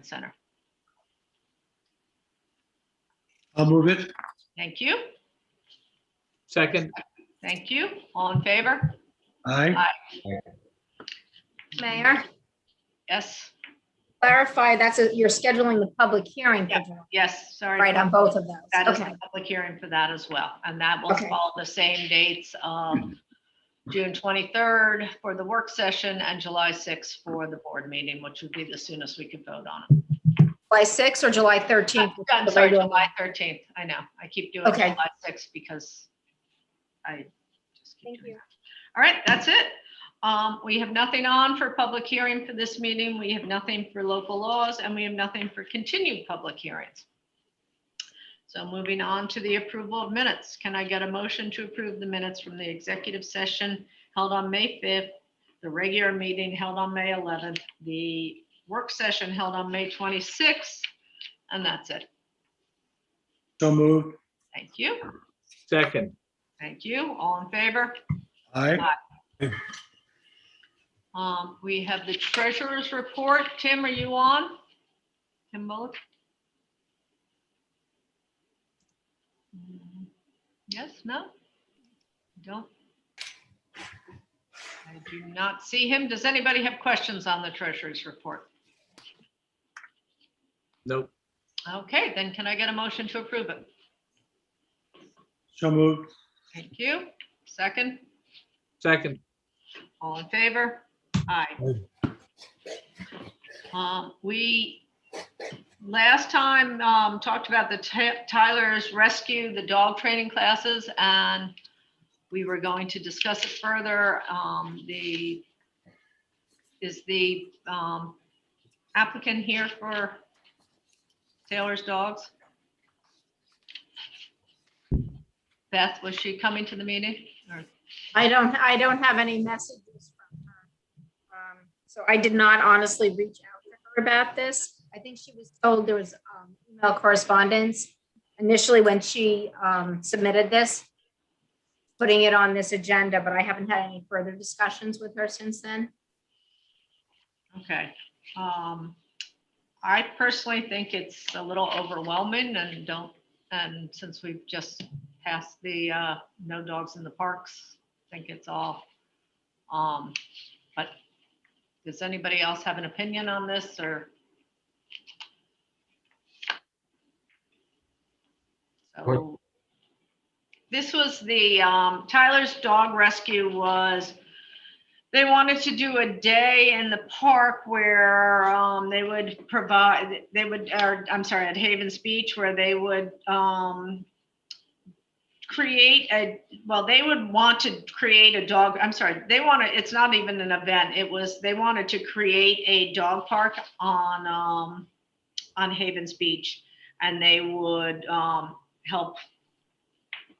Science Center. I'll move it. Thank you. Second. Thank you. All in favor? Aye. Mayor, Yes. clarify, you're scheduling the public hearing for July, Yes, sorry. right, on both of those. That is Okay, the public hearing for that as well. And that will Okay. follow the same dates of June 23rd for the work session and July 6th for the board meeting, which would be the soonest we could vote on it. July 6th or July 13th? I'm sorry, July 13th. I know. I keep doing Okay. July 6th because I just keep Thank doing you. that. All right, that's it. We have nothing on for public hearing for this meeting. We have nothing for local laws, and we have nothing for continued public hearings. So moving on to the approval of minutes. Can I get a motion to approve the minutes from the executive session held on May 5th, the regular meeting held on May 11th, the work session held on May 26th, and that's it. So moved. Thank you. Second. Thank you. All in favor? Aye. We have the treasurer's report. Tim, are you on? Tim Bullock? Yes, no? Don't. I do not see him. Does anybody have questions on the treasurer's report? Nope. Okay, then can I get a motion to approve it? So moved. Thank you. Second, Second. all in favor? Aye. We last time talked about the Tyler's Rescue, the dog training classes, and we were going to discuss it further. Is the applicant here for Taylor's Dogs? Beth, was she coming to the meeting? Or- I don't have any messages from her. So I did not honestly reach out to her about this. I think she was told there was email correspondence initially when she submitted this, putting it on this agenda, but I haven't had any further discussions with her since then. Okay. I personally think it's a little overwhelming and since we've just passed the no dogs in the parks, I think it's all, but does anybody else have an opinion on this or? So this was the Tyler's Dog Rescue they wanted to do a day in the park where they would at Havens Beach, where they would they would want to create a dog, it's not even an event. They wanted to create a dog park on Havens Beach, and they would help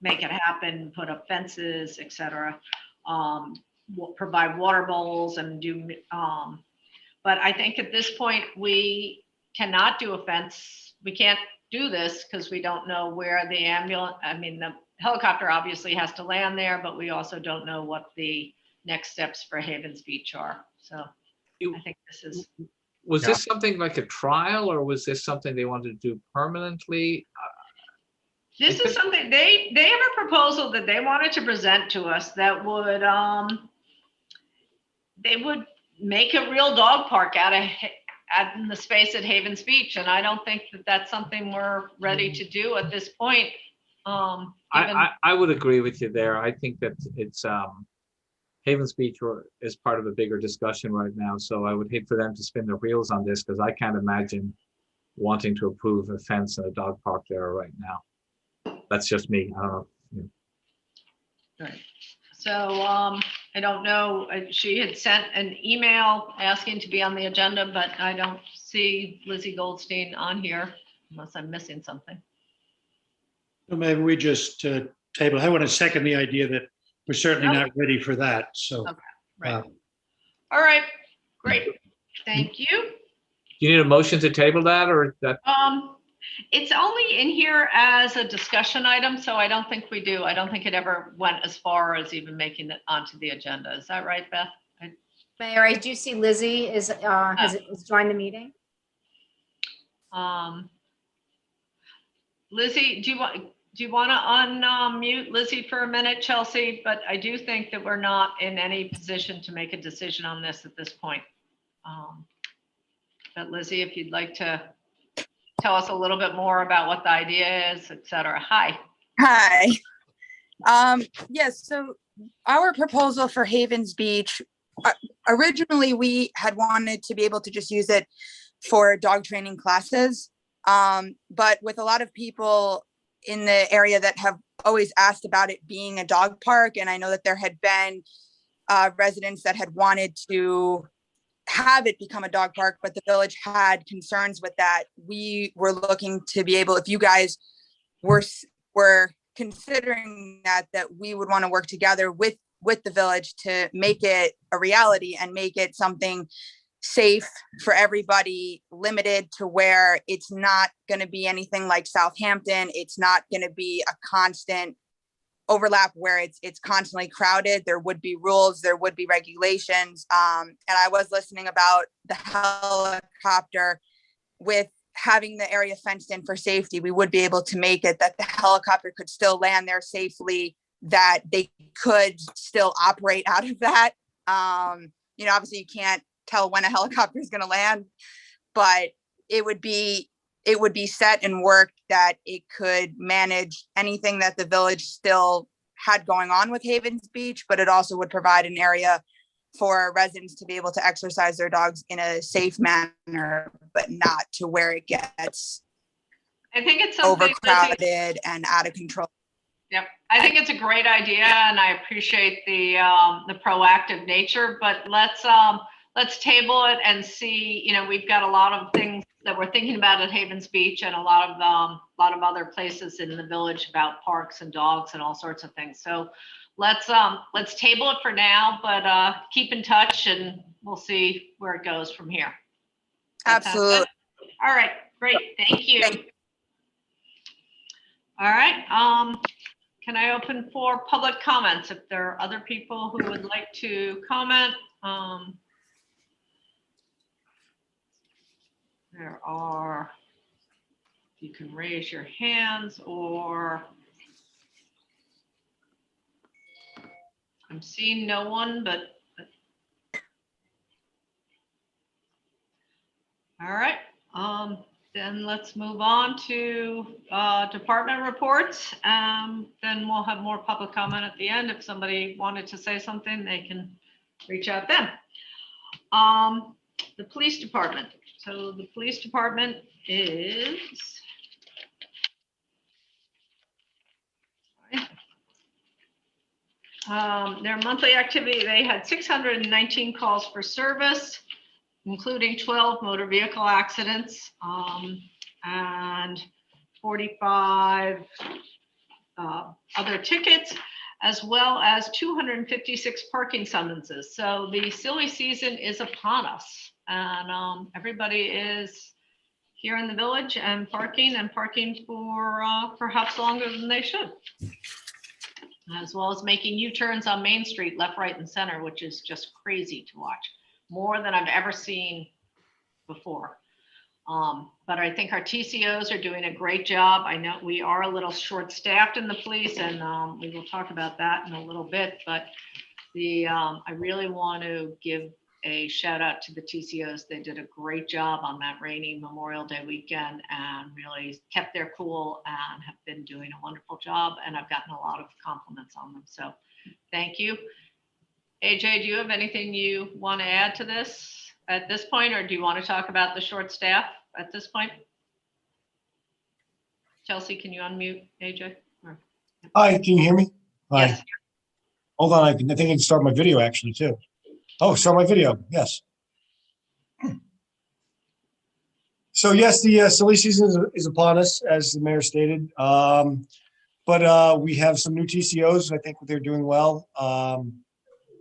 make it happen, put up fences, etc. Provide water bowls and do, but I think at this point we cannot do a fence. We can't do this because we don't know where the the helicopter obviously has to land there, but we also don't know what the next steps for Havens Beach are. So I think this is. Was this something like a trial, or was this something they wanted to do permanently? This is something they have a proposal that they wanted to present to us that would they would make a real dog park out in the space at Havens Beach, and I don't think that that's something we're ready to do at this point. I would agree with you there. I think that it's Havens Beach is part of a bigger discussion right now, so I would hate for them to spin their wheels on this because I can't imagine wanting to approve a fence and a dog park there right now. That's just me. I don't know. Right. So I don't know. She had sent an email asking to be on the agenda, but I don't see Lizzie Goldstein on here unless I'm missing something. So maybe we just table. I want to second the idea that we're certainly not ready for that. So, Okay, right. All right, great. Thank you. Do you need a motion to table that, or that? It's only in here as a discussion item, so I don't think we do. I don't think it ever went as far as even making it onto the agenda. Is that right, Beth? Mayor, I do see Lizzie has joined the meeting. Lizzie, do you want to unmute Lizzie for a minute, Chelsea? But I do think that we're not in any position to make a decision on this at this point. But Lizzie, if you'd like to tell us a little bit more about what the idea is, et cetera. Hi. Hi. Yes, so our proposal for Havens Beach, originally we had wanted to be able to just use it for dog training classes. But with a lot of people in the area that have always asked about it being a dog park, and I know that there had been residents that had wanted to have it become a dog park, but the village had concerns with that. We were looking to be able, if you guys were considering that we would want to work together with the village to make it a reality and make it something safe for everybody, limited to where it's not going to be anything like Southampton. It's not going to be a constant overlap where it's constantly crowded. There would be rules, there would be regulations. And I was listening about the helicopter. With having the area fenced in for safety, we would be able to make it that the helicopter could still land there safely, that they could still operate out of that. Obviously you can't tell when a helicopter is going to land, but it would be set and worked that it could manage anything that the village still had going on with Havens Beach, but it also would provide an area for residents to be able to exercise their dogs in a safe manner, but not to where it gets I think it's something overcrowded and out of control. Yep, I think it's a great idea, and I appreciate the proactive nature. But let's table it and see. We've got a lot of things that we're thinking about at Havens Beach, and a lot of other places in the village about parks and dogs and all sorts of things. So let's table it for now, but keep in touch, and we'll see where it goes from here. Absolutely. All right, great, thank you. All right, can I open for public comments if there are other people who would like to comment? There are, you can raise your hands, or I'm seeing no one, but all right. Then let's move on to department reports. Then we'll have more public comment at the end. If somebody wanted to say something, they can reach out then. The police department. So the police department is their monthly activity. They had 619 calls for service, including 12 motor vehicle accidents and 45 other tickets, as well as 256 parking summonses. So the silly season is upon us, and everybody is here in the village and parking for perhaps longer than they should, as well as making U-turns on Main Street, left, right, and center, which is just crazy to watch. More than I've ever seen before. But I think our TCOs are doing a great job. I know we are a little short-staffed in the police, and we will talk about that in a little bit, but I really want to give a shout out to the TCOs. They did a great job on that rainy Memorial Day weekend and really kept their cool and have been doing a wonderful job, and I've gotten a lot of compliments on them. So thank you. AJ, do you have anything you want to add to this at this point, or do you want to talk about the short staff at this point? Chelsea, can you unmute AJ? Hi, can you hear me? Hi. Yes. Hold on, I think I can start my video actually too. Oh, start my video, yes. So yes, the silly season is upon us, as the mayor stated. But we have some new TCOs. I think they're doing well.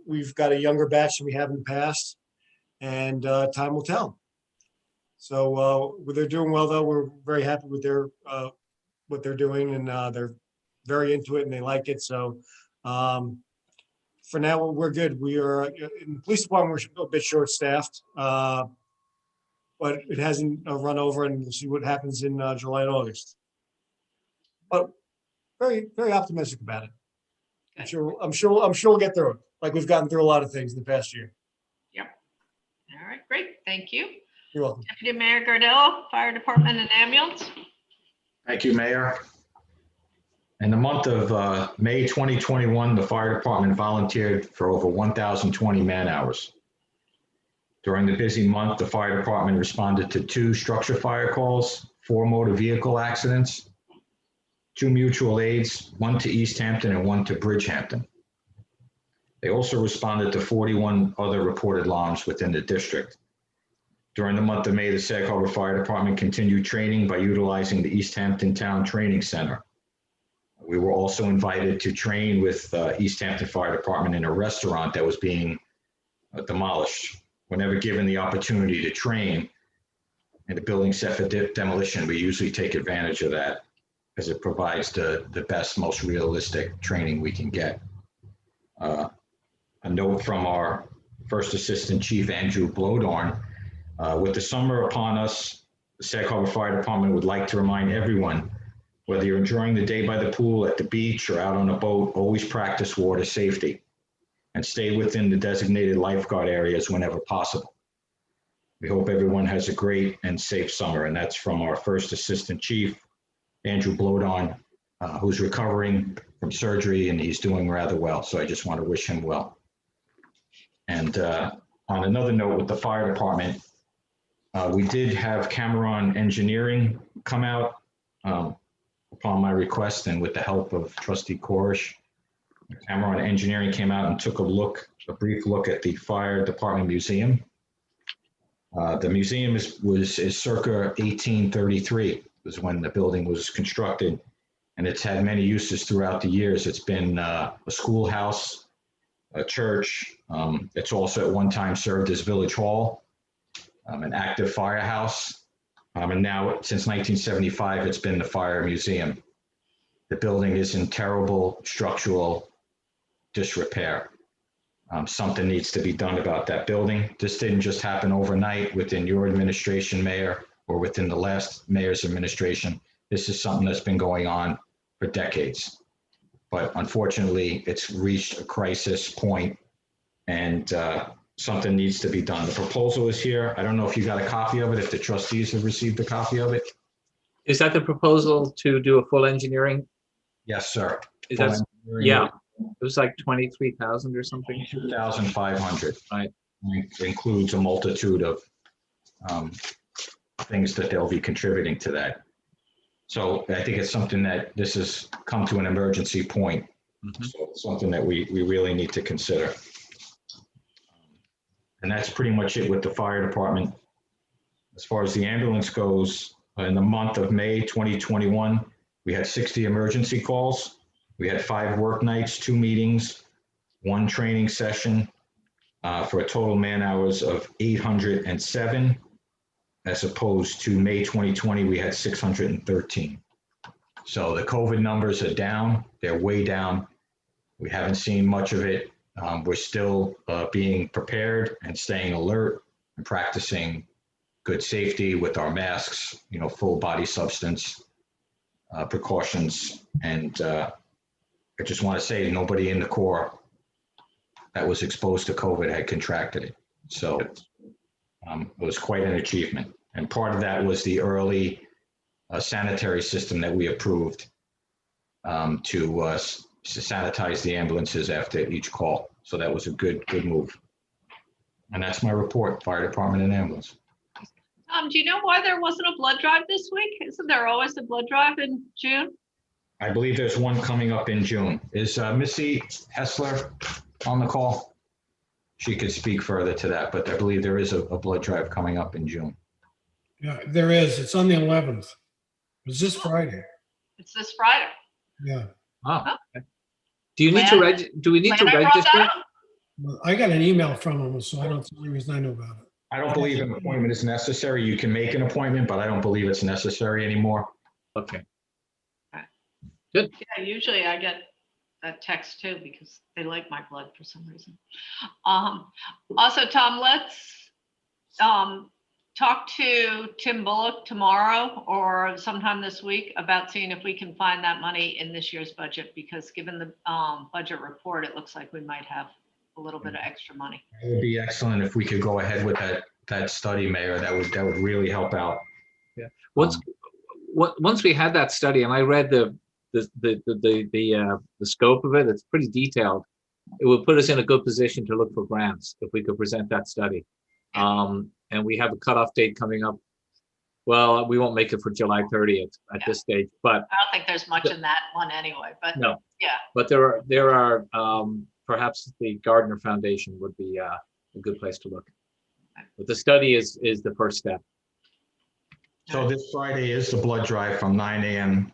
We've got a younger batch than we have in the past, and time will tell. So they're doing well, though. We're very happy with their what they're doing, and they're very into it and they like it. So for now, we're good. We are in the police department. We're a bit short-staffed, but but it hasn't run over, and we'll see what happens in July and August. But very, very optimistic about it. I'm sure we'll get through it, like we've gotten through a lot of things in the past year. All right, great. Thank you. You're welcome. Deputy Mayor Gardello, Fire Department and Ambulance. Thank you, Mayor. In the month of May 2021, the fire department volunteered for over 1,020 man-hours. During the busy month, the fire department responded to 2 structure fire calls, 4 motor vehicle accidents, 2 mutual aids, 1 to East Hampton and 1 to Bridgehampton. They also responded to 41 other reported alarms within the district. During the month of May, the Sag Harbor Fire Department continued training by utilizing the East Hampton Town Training Center. We were also invited to train with East Hampton Fire Department in a restaurant that was being demolished. Whenever given the opportunity to train in the building set for demolition, we usually take advantage of that because it provides the best, most realistic training we can get. A note from our First Assistant Chief, Andrew Blodorn. With the summer upon us, the Sag Harbor Fire Department would like to remind everyone, whether you're enjoying the day by the pool, at the beach, or out on a boat, always practice water safety and stay within the designated lifeguard areas whenever possible. We hope everyone has a great and safe summer, and that's from our First Assistant Chief, Andrew Blodorn, who's recovering from surgery, and he's doing rather well, so I just want to wish him well. And on another note with the fire department, we did have Cameron Engineering come out upon my request and with the help of Trustee Corish. Cameron Engineering came out and took a brief look at the fire department museum. The museum is circa 1833 was when the building was constructed, and it's had many uses throughout the years. It's been a schoolhouse, a church. It's also at one time served as Village Hall, an active firehouse. And now, since 1975, it's been the Fire Museum. The building is in terrible structural disrepair. Something needs to be done about that building. This didn't just happen overnight within your administration, Mayor, or within the last mayor's administration. This is something that's been going on for decades. But unfortunately, it's reached a crisis point, and something needs to be done. The proposal is here. I don't know if you got a copy of it, if the trustees have received a copy of it. Is that the proposal to do a full engineering? Yes, sir. Is that, yeah, it was like 23,000 or something. 2,500. Right. It includes a multitude of things that they'll be contributing to that. So I think it's something that this has come to an emergency point. So it's something that we really need to consider. And that's pretty much it with the fire department. As far as the ambulance goes, in the month of May 2021, we had 60 emergency calls. We had 5 work nights, 2 meetings, 1 training session, for a total man hours of 807, as opposed to May 2020, we had 613. So the COVID numbers are down. They're way down. We haven't seen much of it. We're still being prepared and staying alert and practicing good safety with our masks, full body substance precautions. And I just want to say nobody in the Corps that was exposed to COVID had contracted it. So it was quite an achievement. And part of that was the early sanitary system that we approved to sanitize the ambulances after each call. So that was a good move. And that's my report, fire department and ambulance. Do you know why there wasn't a blood drive this week? Isn't there always a blood drive in June? I believe there's one coming up in June. Is Missy Hessler on the call? She could speak further to that, but I believe there is a blood drive coming up in June. Yeah, there is. It's on the 11th. It's this Friday. It's this Friday. Yeah. Oh, okay. Do we need to register? Well, I got an email from them, so that's the only reason I know about it. I don't believe an appointment is necessary. You can make an appointment, but I don't believe it's necessary anymore. Okay. Yeah, usually I get that text too because they like my blood for some reason. Also, Tom, let's talk to Tim Bullock tomorrow or sometime this week about seeing if we can find that money in this year's budget, because given the budget report, it looks like we might have a little bit of extra money. It would be excellent if we could go ahead with that study, Mayor. That would really help out. Yeah. Once we had that study, and I read the scope of it, it's pretty detailed. It would put us in a good position to look for grants if we could present that study. And we have a cutoff date coming up. Well, we won't make it for July 30th at this stage, but I don't think there's much in that one anyway, but no. yeah. But there are perhaps the Gardner Foundation would be a good place to look. But the study is the first step. So this Friday is the blood drive from 9 a.m.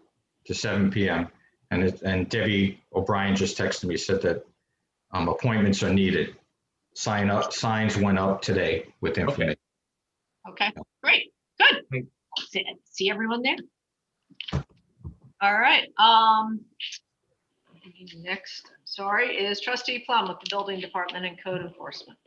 to 7 p.m. And Debbie O'Brien just texted me, said that appointments are needed. Signs went up today with information. Okay, great, good. Great. See everyone there. All right. Next, sorry, is Trustee Plum with the Building Department and Code Enforcement.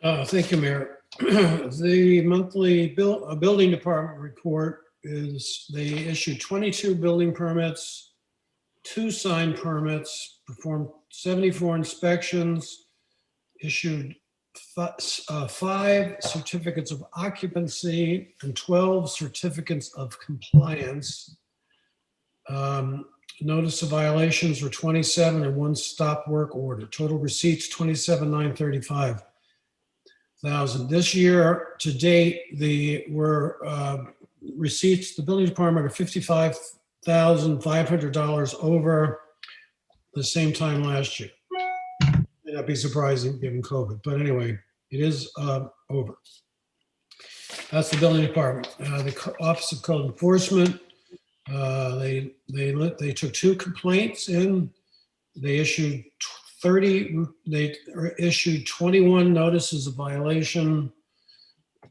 Thank you, Mayor. The monthly building department report is they issued 22 building permits, 2 sign permits, performed 74 inspections, issued 5 certificates of occupancy and 12 certificates of compliance. Notice of violations were 27 and 1 stop work order. Total receipts 27,935,000. This year to date, receipts, the building department are $55,500 over the same time last year. May not be surprising given COVID, but anyway, it is over. That's the building department. The Office of Code Enforcement, they took 2 complaints in. They issued 21 notices of violation,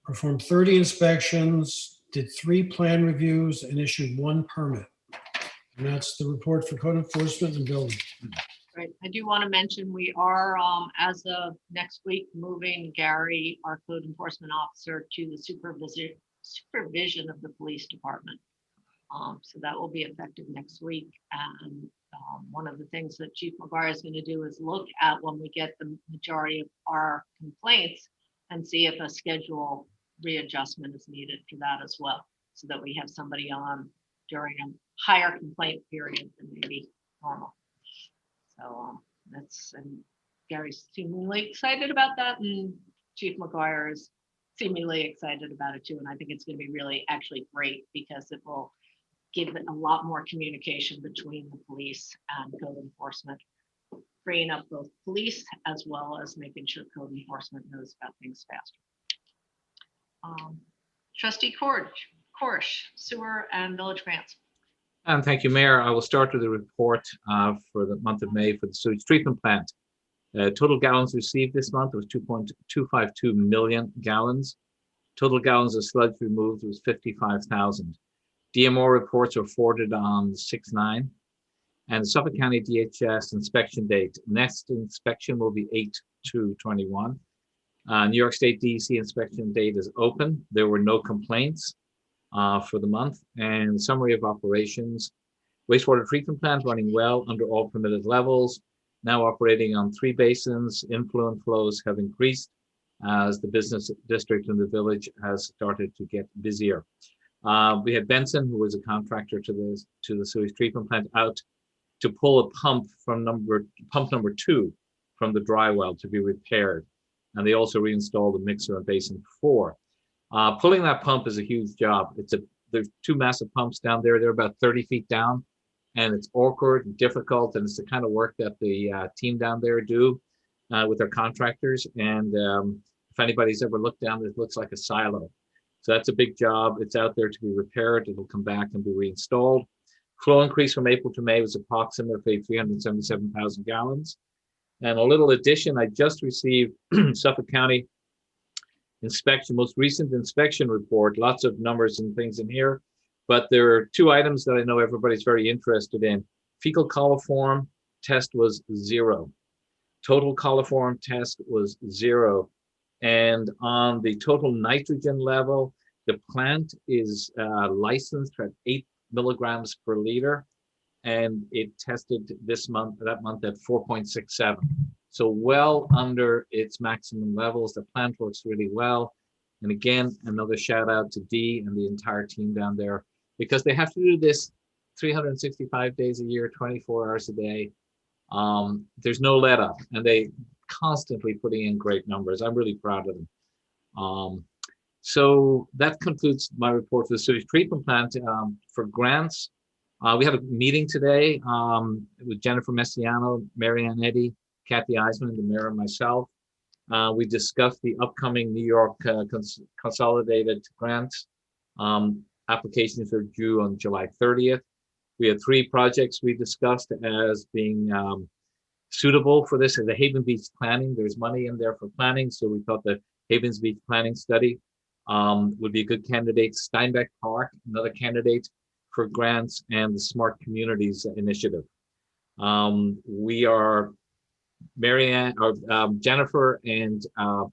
performed 30 inspections, did 3 plan reviews, and issued 1 permit. And that's the report for code enforcement and building. Right, I do want to mention we are, as of next week, moving Gary, our code enforcement officer, to the supervision of the police department. So that will be effective next week. And one of the things that Chief McGuire is going to do is look at when we get the majority of our complaints and see if a schedule readjustment is needed for that as well, so that we have somebody on during a higher complaint period than maybe normal. So and Gary's seemingly excited about that, and Chief McGuire is seemingly excited about it too. And I think it's going to be really actually great, because it will give it a lot more communication between the police and code enforcement, freeing up both police as well as making sure code enforcement knows about things faster. Trustee Korsh, sewer and village grants. And thank you, Mayor. I will start with the report for the month of May for the sewage treatment plant. Total gallons received this month was 2.252 million gallons. Total gallons of sludge removed was 55,000. DMO reports were forwarded on 6/9. And the Suffolk County DHS inspection date. Next inspection will be 8/2/21. New York State DEC inspection date is open. There were no complaints for the month. And summary of operations: wastewater treatment plant running well under all permitted levels, now operating on 3 basins. Influent flows have increased as the business district in the village has started to get busier. We had Benson, who was a contractor to the sewage treatment plant, out to pull a pump from pump number 2 from the dry well to be repaired. And they also reinstalled the mixer on basin 4. Pulling that pump is a huge job. There's 2 massive pumps down there. They're about 30 feet down, and it's awkward and difficult. And it's the kind of work that the team down there do with their contractors. And if anybody's ever looked down, it looks like a silo. So that's a big job. It's out there to be repaired. It'll come back and be reinstalled. Flow increase from April to May was approximately 377,000 gallons. And a little addition, I just received Suffolk County most recent inspection report, lots of numbers and things in here, but there are 2 items that I know everybody's very interested in. Fecal coliform test was 0. Total coliform test was 0. And on the total nitrogen level, the plant is licensed at 8 milligrams per liter, and it tested that month at 4.67. So well under its maximum levels. The plant works really well. And again, another shout out to Dee and the entire team down there, because they have to do this 365 days a year, 24 hours a day. There's no let up, and they constantly putting in great numbers. I'm really proud of them. So that concludes my report for the sewage treatment plant. For grants, we had a meeting today with Jennifer Messiano, Marianne Eddy, Kathy Eisman, the mayor, and myself. We discussed the upcoming New York consolidated grants. Applications are due on July 30th. We had 3 projects we discussed as being suitable for this. The Haven Beach planning, there's money in there for planning. So we thought the Havens Beach planning study would be a good candidate. Steinbeck Park, another candidate for grants, and the Smart Communities Initiative. We are, Jennifer and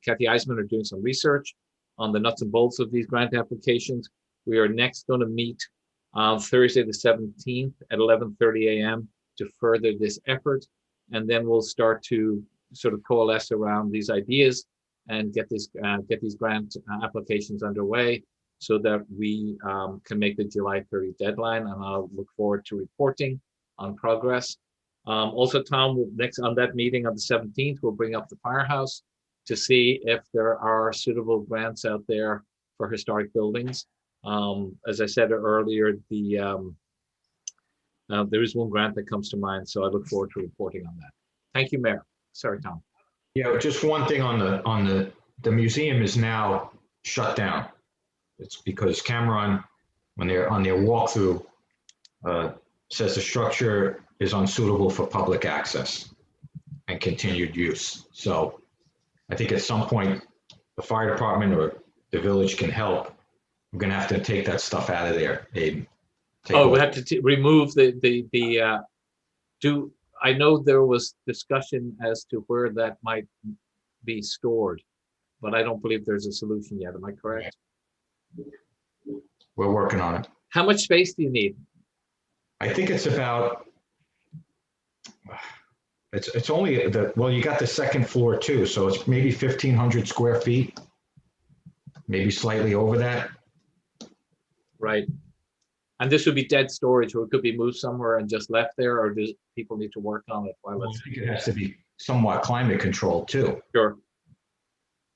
Kathy Eisman are doing some research on the nuts and bolts of these grant applications. We are next going to meet Thursday the 17th at 11:30 a.m. to further this effort. And then we'll start to sort of coalesce around these ideas and get these grant applications underway so that we can make the July 30 deadline. And I'll look forward to reporting on progress. Also, Tom, next on that meeting on the 17th, we'll bring up the firehouse to see if there are suitable grants out there for historic buildings. As I said earlier, there is one grant that comes to mind, so I look forward to reporting on that. Thank you, Mayor. Sorry, Tom. Yeah, just one thing on the museum is now shut down. It's because Cameron, when they're on their walkthrough, says the structure is unsuitable for public access and continued use. So I think at some point, the fire department or the village can help. We're gonna have to take that stuff out of there, Aiden. We have to remove I know there was discussion as to where that might be stored, but I don't believe there's a solution yet. Am I correct? We're working on it. How much space do you need? I think it's about, it's only you got the second floor too, so it's maybe 1,500 square feet, maybe slightly over that. Right. And this would be dead storage, or it could be moved somewhere and just left there, or does people need to work on it while I it's? think it has to be somewhat climate controlled too. Sure.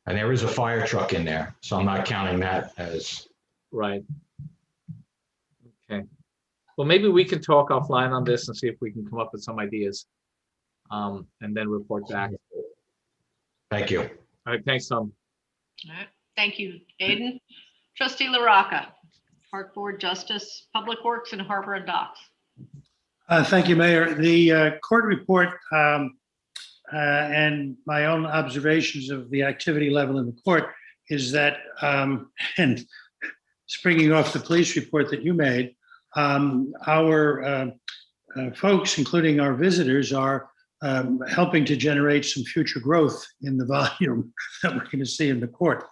And there is a fire truck in there, so I'm not counting that as. Right. Okay. Well, maybe we can talk offline on this and see if we can come up with some ideas, and then report back. Thank you. All right. Thanks, Tom. All right. Thank you, Aiden. Trustee LaRocca, Park Board, Justice, Public Works, and Harbor and Docks. Thank you, Mayor. The court report and my own observations of the activity level in the court is that, and springing off the police report that you made, our folks, including our visitors, are helping to generate some future growth in the volume that we're going to see in the court.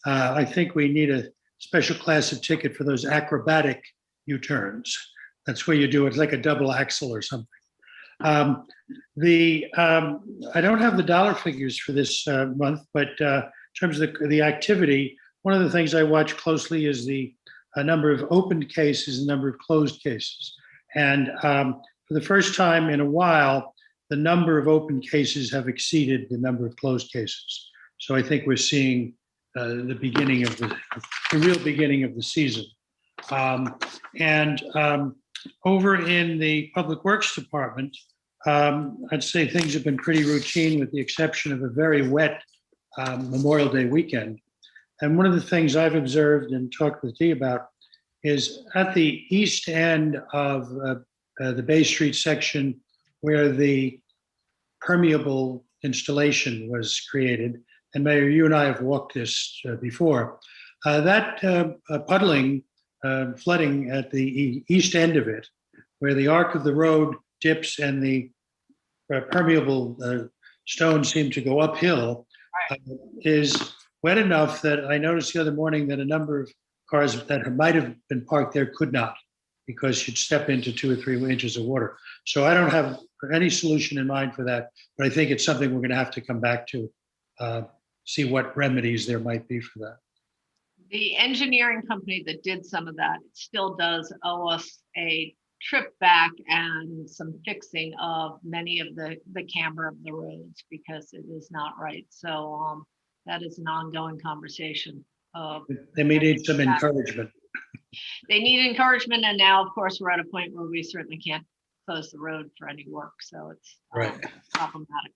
I think we need a special class of ticket for those acrobatic U-turns. That's where you do it like a double axle or something. I don't have the dollar figures for this month, but in terms of the activity, one of the things I watch closely is the number of opened cases and number of closed cases. And for the first time in a while, the number of open cases have exceeded the number of closed cases. So I think we're seeing the beginning of the real beginning of the season. Over in the Public Works Department, I'd say things have been pretty routine with the exception of a very wet Memorial Day weekend. And one of the things I've observed and talked with Dee about is at the east end of the Bay Street section where the permeable installation was created, and Mayor, you and I have walked this before, that puddling, flooding at the east end of it, where the arc of the road dips and the permeable stones seem to go uphill, is wet enough that I noticed the other morning that a number of cars that might have been parked there could not, because you'd step into 2 or 3 inches of water. So I don't have any solution in mind for that, but I think it's something we're going to have to come back to, see what remedies there might be for that. The engineering company that did some of that still does owe us a trip back and some fixing of many of the camber of the roads, because it is not right. So that is an ongoing conversation. They may need some encouragement. They need encouragement, and now, of course, we're at a point where we certainly can't close the road for any work, so it's Right. problematic.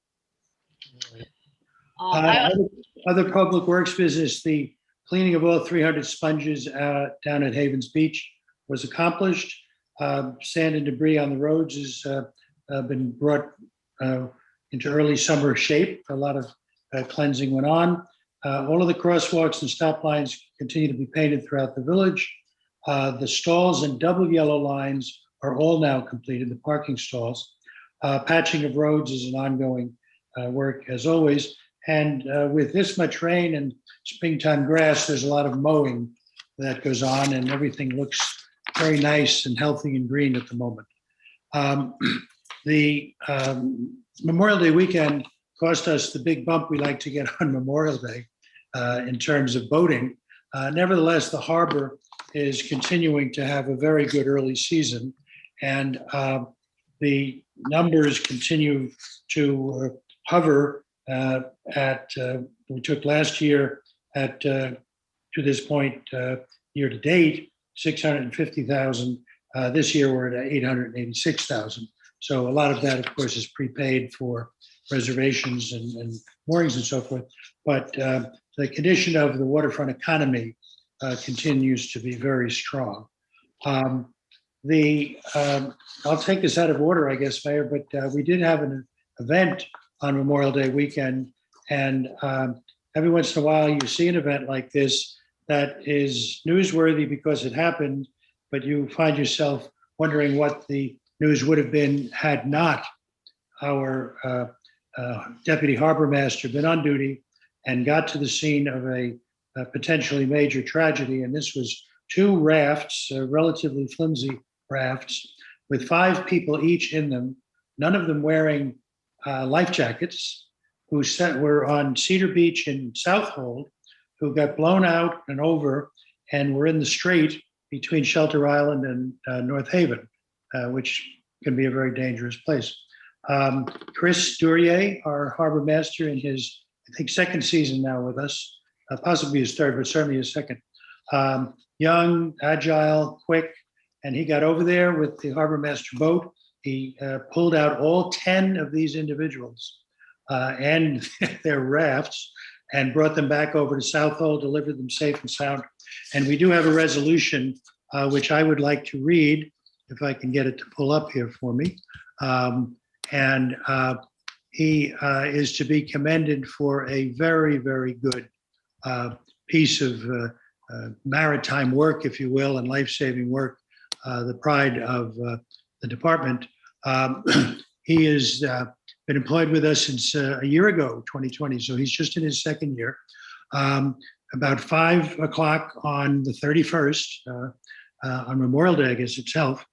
Other public works business, the cleaning of all 300 sponges down at Havens Beach was accomplished. Sand and debris on the roads has been brought into early summer shape. A lot of cleansing went on. All of the crosswalks and stop lines continue to be painted throughout the village. The stalls and double yellow lines are all now completed, the parking stalls. Patching of roads is an ongoing work as always. And with this much rain and springtime grass, there's a lot of mowing that goes on, and everything looks very nice and healthy and green at the moment. The Memorial Day weekend cost us the big bump we like to get on Memorial Day in terms of boating. Nevertheless, the harbor is continuing to have a very good early season, and the numbers continue to hover at, we took last year at, to this point, year to date, 650,000. This year we're at 886,000. So a lot of that, of course, is prepaid for reservations and moorings and so forth. But the condition of the waterfront economy continues to be very strong. I'll take this out of order, I guess, Mayor, but we did have an event on Memorial Day weekend. And every once in a while, you see an event like this that is newsworthy because it happened, but you find yourself wondering what the news would have been had not our Deputy Harbor Master been on duty and got to the scene of a potentially major tragedy. And this was 2 rafts, relatively flimsy rafts, with 5 people each in them, none of them wearing life jackets, who were on Cedar Beach in Southold, who got blown out and over and were in the strait between Shelter Island and North Haven, which can be a very dangerous place. Chris Duryea, our harbor master, in his, I think, 2nd season now with us, possibly his 3rd, but certainly his 2nd. Young, agile, quick, and he got over there with the harbor master boat. He pulled out all 10 of these individuals and their rafts and brought them back over to Southold, delivered them safe and sound. And we do have a resolution, which I would like to read, if I can get it to pull up here for me. He is to be commended for a very, very good piece of maritime work, if you will, and life-saving work, the pride of the department. He has been employed with us since a year ago, 2020, so he's just in his 2nd year. About 5 o'clock on the 31st, on Memorial Day, I guess itself,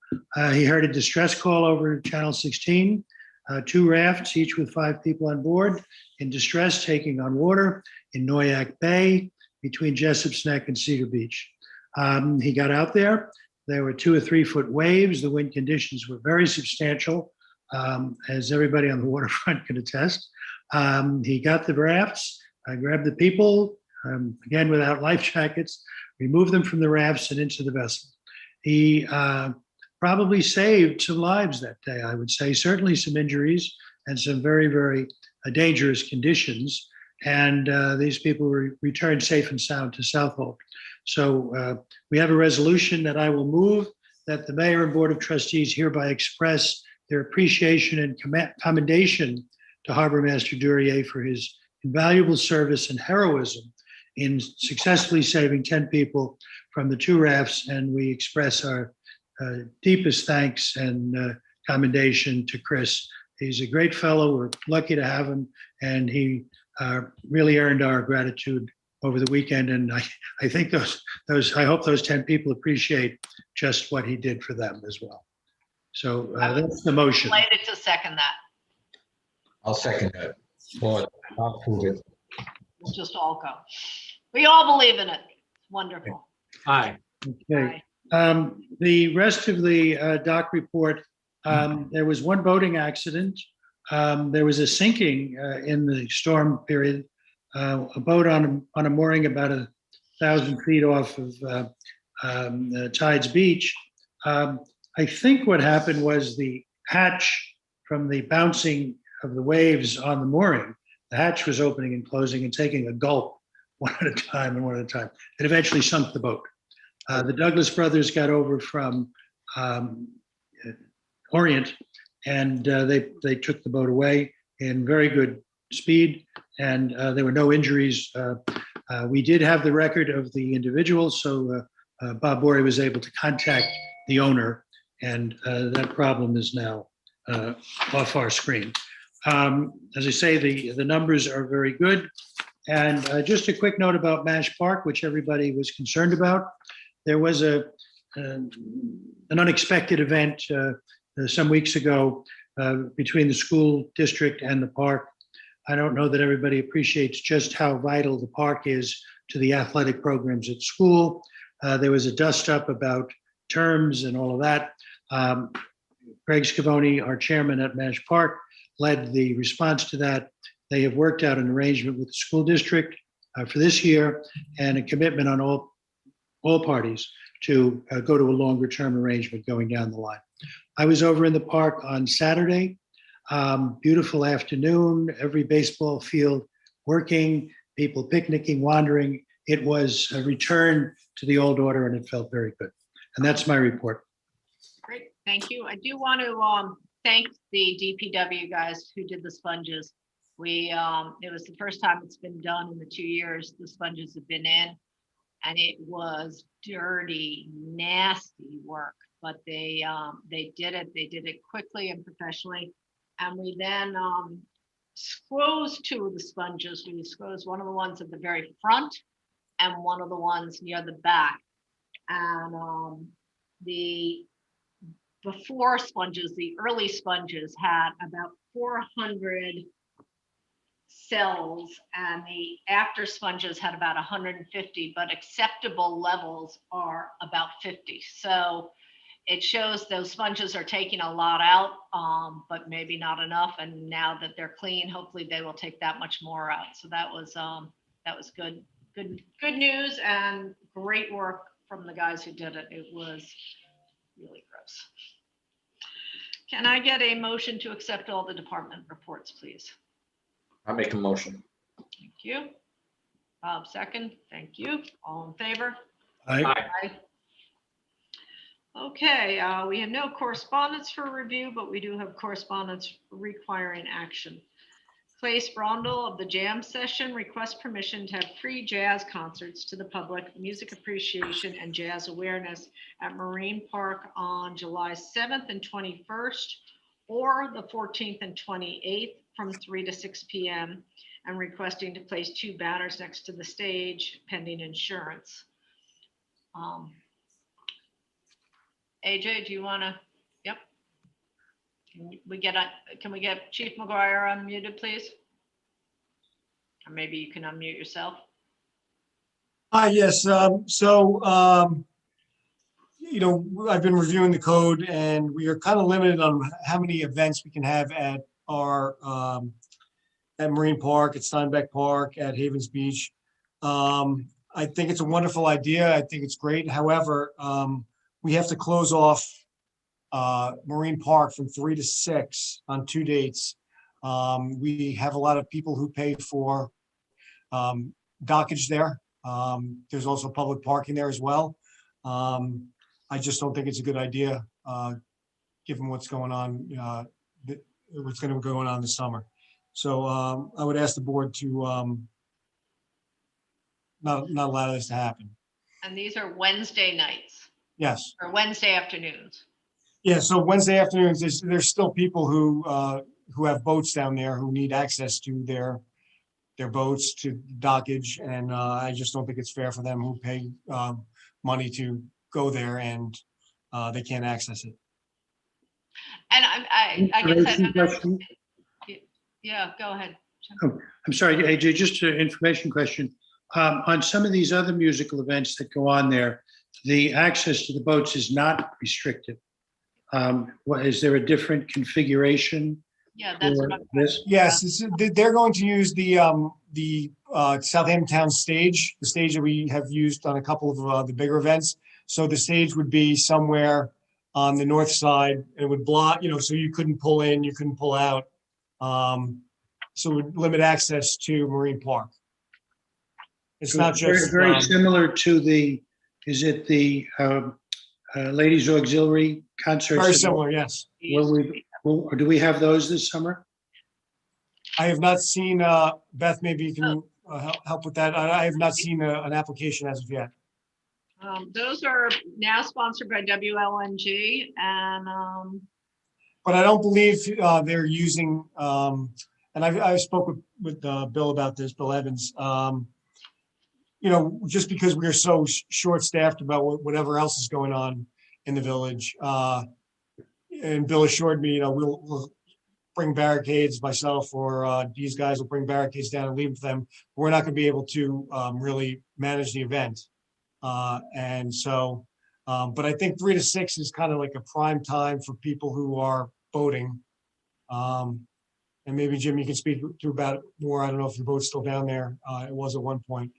he heard a distress call over Channel 16, 2 rafts, each with 5 people on board, in distress, taking on water in Noyac Bay between Jessop's Neck and Cedar Beach. He got out there. There were 2 or 3 foot waves. The wind conditions were very substantial, as everybody on the waterfront can attest. He got the rafts, grabbed the people, again without life jackets, removed them from the rafts and into the vessel. He probably saved some lives that day, I would say, certainly some injuries and some very, very dangerous conditions. And these people were returned safe and sound to Southold. So we have a resolution that I will move, that the Mayor and Board of Trustees hereby express their appreciation and commendation to Harbor Master Duryea for his invaluable service and heroism in successfully saving 10 people from the 2 rafts. And we express our deepest thanks and commendation to Chris. He's a great fellow. We're lucky to have him, and he really earned our gratitude over the weekend. And I think I hope those 10 people appreciate just what he did for them as well. So that's the motion. Delighted to second that. I'll second that. Well, I'll prove it. We'll just all go. We all believe in it. Aye. Wonderful. Okay. Aye. The rest of the doc report, there was one boating accident. There was a sinking in the storm period. A boat on a mooring about 1,000 feet off of Tides Beach. I think what happened was the hatch from the bouncing of the waves on the mooring, the hatch was opening and closing and taking a gulp one at a time and one at a time. It eventually sunk the boat. The Douglas brothers got over from Orient, and they took the boat away in very good speed, and there were no injuries. We did have the record of the individual, so Bob Borey was able to contact the owner, and that problem is now off our screen. As I say, the numbers are very good. And just a quick note about Mash Park, which everybody was concerned about. There was an unexpected event some weeks ago between the school district and the park. I don't know that everybody appreciates just how vital the park is to the athletic programs at school. There was a dust up about terms and all of that. Greg Scavone, our chairman at Mash Park, led the response to that. They have worked out an arrangement with the school district for this year and a commitment on all parties to go to a longer term arrangement going down the line. I was over in the park on Saturday, beautiful afternoon, every baseball field working, people picnicking, wandering. It was a return to the old order and it felt very good. And that's my report. Great, thank you. I do want to thank the DPW guys who did the sponges. It was the first time it's been done in the 2 years the sponges have been in, and it was dirty, nasty work, but they did it. They did it quickly and professionally. And we then squoze 2 of the sponges. We squoze one of the ones at the very front and one of the ones near the back. And the before sponges, the early sponges had about 400 cells, and the after sponges had about 150, but acceptable levels are about 50. So it shows those sponges are taking a lot out, but maybe not enough. And now that they're clean, hopefully they will take that much more out. So that was good news and great work from the guys who did it. It was really gross. Can I get a motion to accept all the department reports, please? I'll make a motion. Thank you. Bob, second. Thank you. All in favor? Aye. Aye. Okay, we have no correspondence for review, but we do have correspondence requiring action. Place Brondel of the Jam Session requests permission to have free jazz concerts to the public, music appreciation and jazz awareness at Marine Park on July 7th and 21st, or the 14th and 28th from 3 to 6 p.m. and requesting to place 2 banners next to the stage pending insurance. AJ, do you want to? Yep. Can we get Chief McGuire unmuted, please? Or maybe you can unmute yourself. Yes. I've been reviewing the code, and we are kind of limited on how many events we can have at our at Marine Park, at Steinbeck Park, at Havens Beach. I think it's a wonderful idea. I think it's great. However, we have to close off Marine Park from 3 to 6 on 2 dates. We have a lot of people who pay for dockage there. There's also public parking there as well. I just don't think it's a good idea, given what's going on, what's going to be going on this summer. So I would ask the board to not allow this to happen. And these are Wednesday nights. Yes. Or Wednesday afternoons. Yeah. So Wednesday afternoons, there's still people who have boats down there who need access to their their boats to dockage, and I just don't think it's fair for them who pay money to go there and they can't access it. And I guess I Information don't know. question? Yeah, go ahead. I'm sorry, AJ, just an information question. On some of these other musical events that go on there, the access to the boats is not restricted. Is there a different configuration Yeah, that's for what I'm. this? Yes, they're going to use the Southampton Town stage, the stage that we have used on a couple of the bigger events. So the stage would be somewhere on the north side, and it would block, so you couldn't pull in, you couldn't pull out. So it would limit access to Marine Park. It's not just Very similar to is it the Ladies Auxiliary concerts? very similar, yes. Or do we have those this summer? I have not seen, Beth, maybe you can help with that. I have not seen an application as of yet. Those are now sponsored by WLNG, and But I don't believe they're using, and I spoke with Bill about this, Bill Evans. Just because we're so short-staffed about whatever else is going on in the village. And Bill assured me, we'll bring barricades, myself or these guys will bring barricades down and leave them. We're not going to be able to really manage the event. And so, but I think 3 to 6 is kind of like a prime time for people who are boating. And maybe Jim, you can speak to about it more. I don't know if your boat's still down there. It was at one point.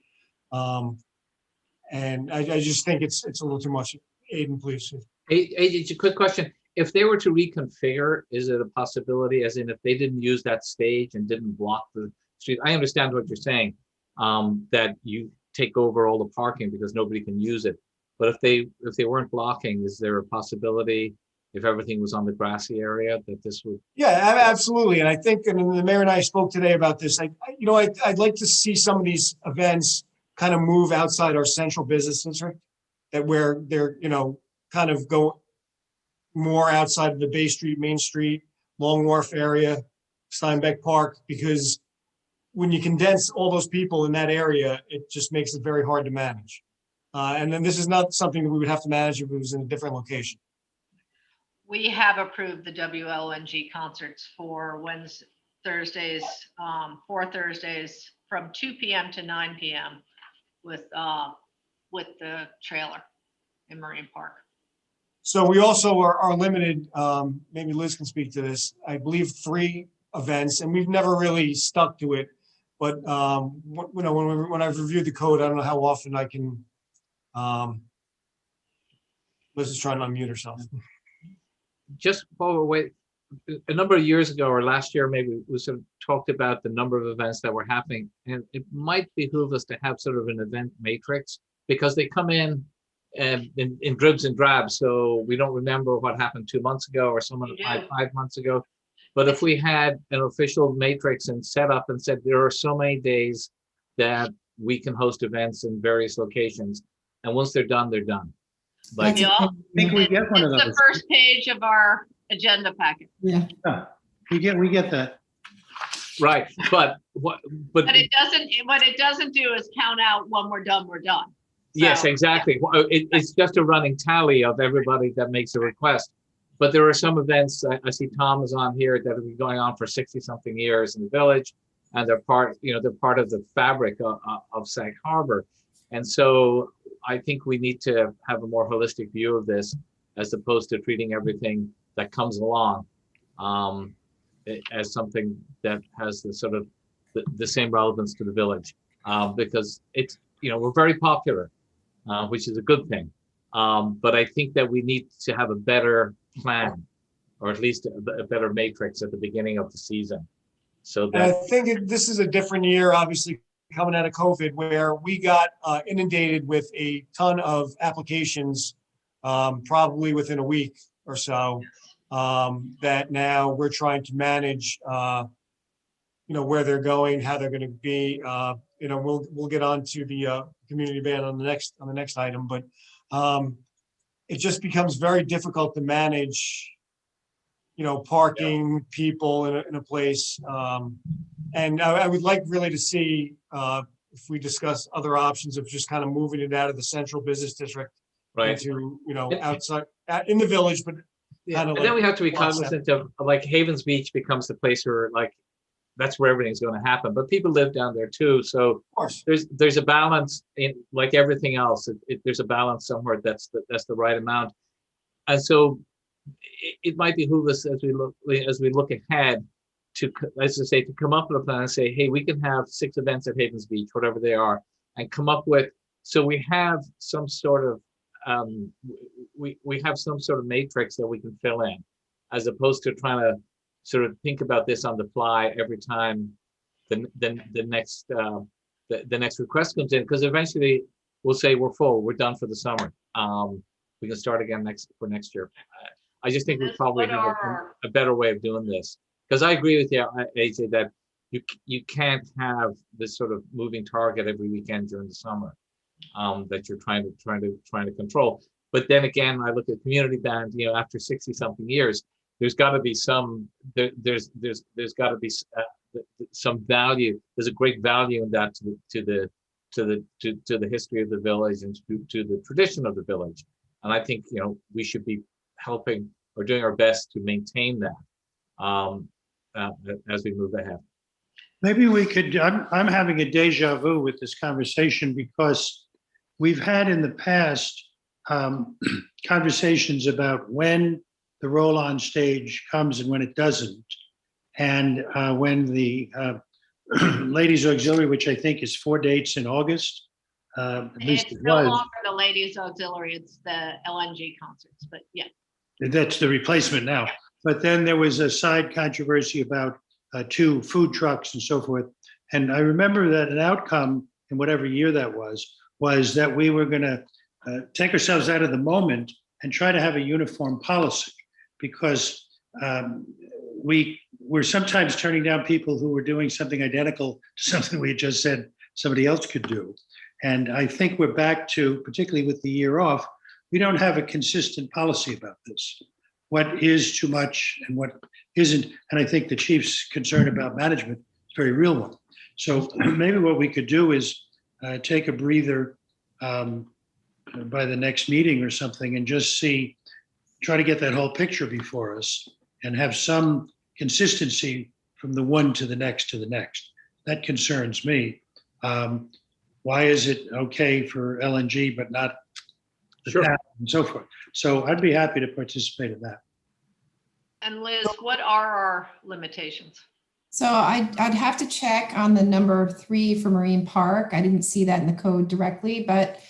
And I just think it's a little too much. Aiden, please. It's a quick question. If they were to reconfigure, is it a possibility, as in if they didn't use that stage and didn't block the street? I understand what you're saying, that you take over all the parking because nobody can use it. But if they weren't blocking, is there a possibility, if everything was on the grassy area, that this would? Yeah, absolutely. And I think, and the mayor and I spoke today about this. I'd like to see some of these events kind of move outside our central business district, that where they're, kind of go more outside of the Bay Street, Main Street, Long Wharf area, Steinbeck Park, because when you condense all those people in that area, it just makes it very hard to manage. And then this is not something that we would have to manage if it was in a different location. we have approved the WLNG concerts for Thursdays, 4 Thursdays from 2 p.m. to 9 p.m. with the trailer in Marine Park. So we also are limited, maybe Liz can speak to this, I believe 3 events, and we've never really stuck to it. But when I've reviewed the code, I don't know how often I can, Liz is trying to unmute herself. Just while we're waiting, a number of years ago or last year, maybe we sort of talked about the number of events that were happening, and it might behoove us to have sort of an event matrix, because they come in dribs and drabs. So we don't remember what happened 2 months ago or someone 5 months ago. But if we had an official matrix and set up and said there are so many days that we can host events in various locations, and once they're done, they're done. Like, Yeah, I think we get one of it's those. the first page of our agenda packet. Yeah. Yeah, we get that. right, but But it doesn't, what it doesn't do is count out when we're done, we're done. yes, So, exactly. It's just a running tally of everybody that makes a request. But there are some events, I see Tom is on here, that have been going on for 60-something years in the village, and they're part of the fabric of Sag Harbor. And so I think we need to have a more holistic view of this, as opposed to treating everything that comes along as something that has the sort of the same relevance to the village, because it's, we're very popular, which is a good thing. But I think that we need to have a better plan, or at least a better matrix at the beginning of the season. So And I that, think this is a different year, obviously, coming out of COVID, where we got inundated with a ton of applications, probably within a week or so, that now we're trying to manage, where they're going, how they're going to be. We'll get on to the community band on the next item, but it just becomes very difficult to manage, parking people in a place. And I would like really to see if we discuss other options of just kind of moving it out of the central business district Right. into, you know, And- outside, in the village, but Yeah, kind and of then like. we have to be offset. cognizant of, like, Havens Beach becomes the place where, like, that's where everything's going to happen, but people live down there too. So Of course. there's a balance in, like everything else. There's a balance somewhere that's the right amount. And so it might behoove us as we look ahead to, as I say, to come up with a plan and say, hey, we can have 6 events at Havens Beach, whatever they are, and come up with, so we have some sort of we have some sort of matrix that we can fill in, as opposed to trying to sort of think about this on the fly every time the next request comes in, because eventually we'll say we're full, we're done for the summer. We can start again next year. I just think we probably have a better way of doing this, because I agree with you, AJ, that you can't have this sort of moving target every weekend during the summer that you're trying to control. But then again, I look at community band, you know, after 60 something years, there's got to be some there's got to be some value. There's a great value in that to the history of the village and to the tradition of the village. And I think, you know, we should be helping or doing our best to maintain that as we move ahead. Maybe we could, I'm having a deja vu with this conversation, because we've had in the past conversations about when the roll-on stage comes and when it doesn't. And when the Ladies Auxiliary, which I think is 4 dates in August, at least It's it no was. longer the Ladies Auxiliary, it's the LNG concerts, but yeah. That's the replacement now. But then there was a side controversy about 2 food trucks and so forth. And I remember that an outcome in whatever year that was that we were going to take ourselves out of the moment and try to have a uniform policy, because we were sometimes turning down people who were doing something identical to something we had just said somebody else could do. And I think we're back to, particularly with the year off, we don't have a consistent policy about this. What is too much and what isn't. And I think the chief's concern about management is a very real one. So maybe what we could do is take a breather by the next meeting or something and just try to get that whole picture before us and have some consistency from the one to the next to the next. That concerns me. Why is it okay for LNG but not the Sure. town and so forth? So I'd be happy to participate in that. And Liz, what are our limitations? So I'd have to check on the number 3 for Marine Park. I didn't see that in the code directly, but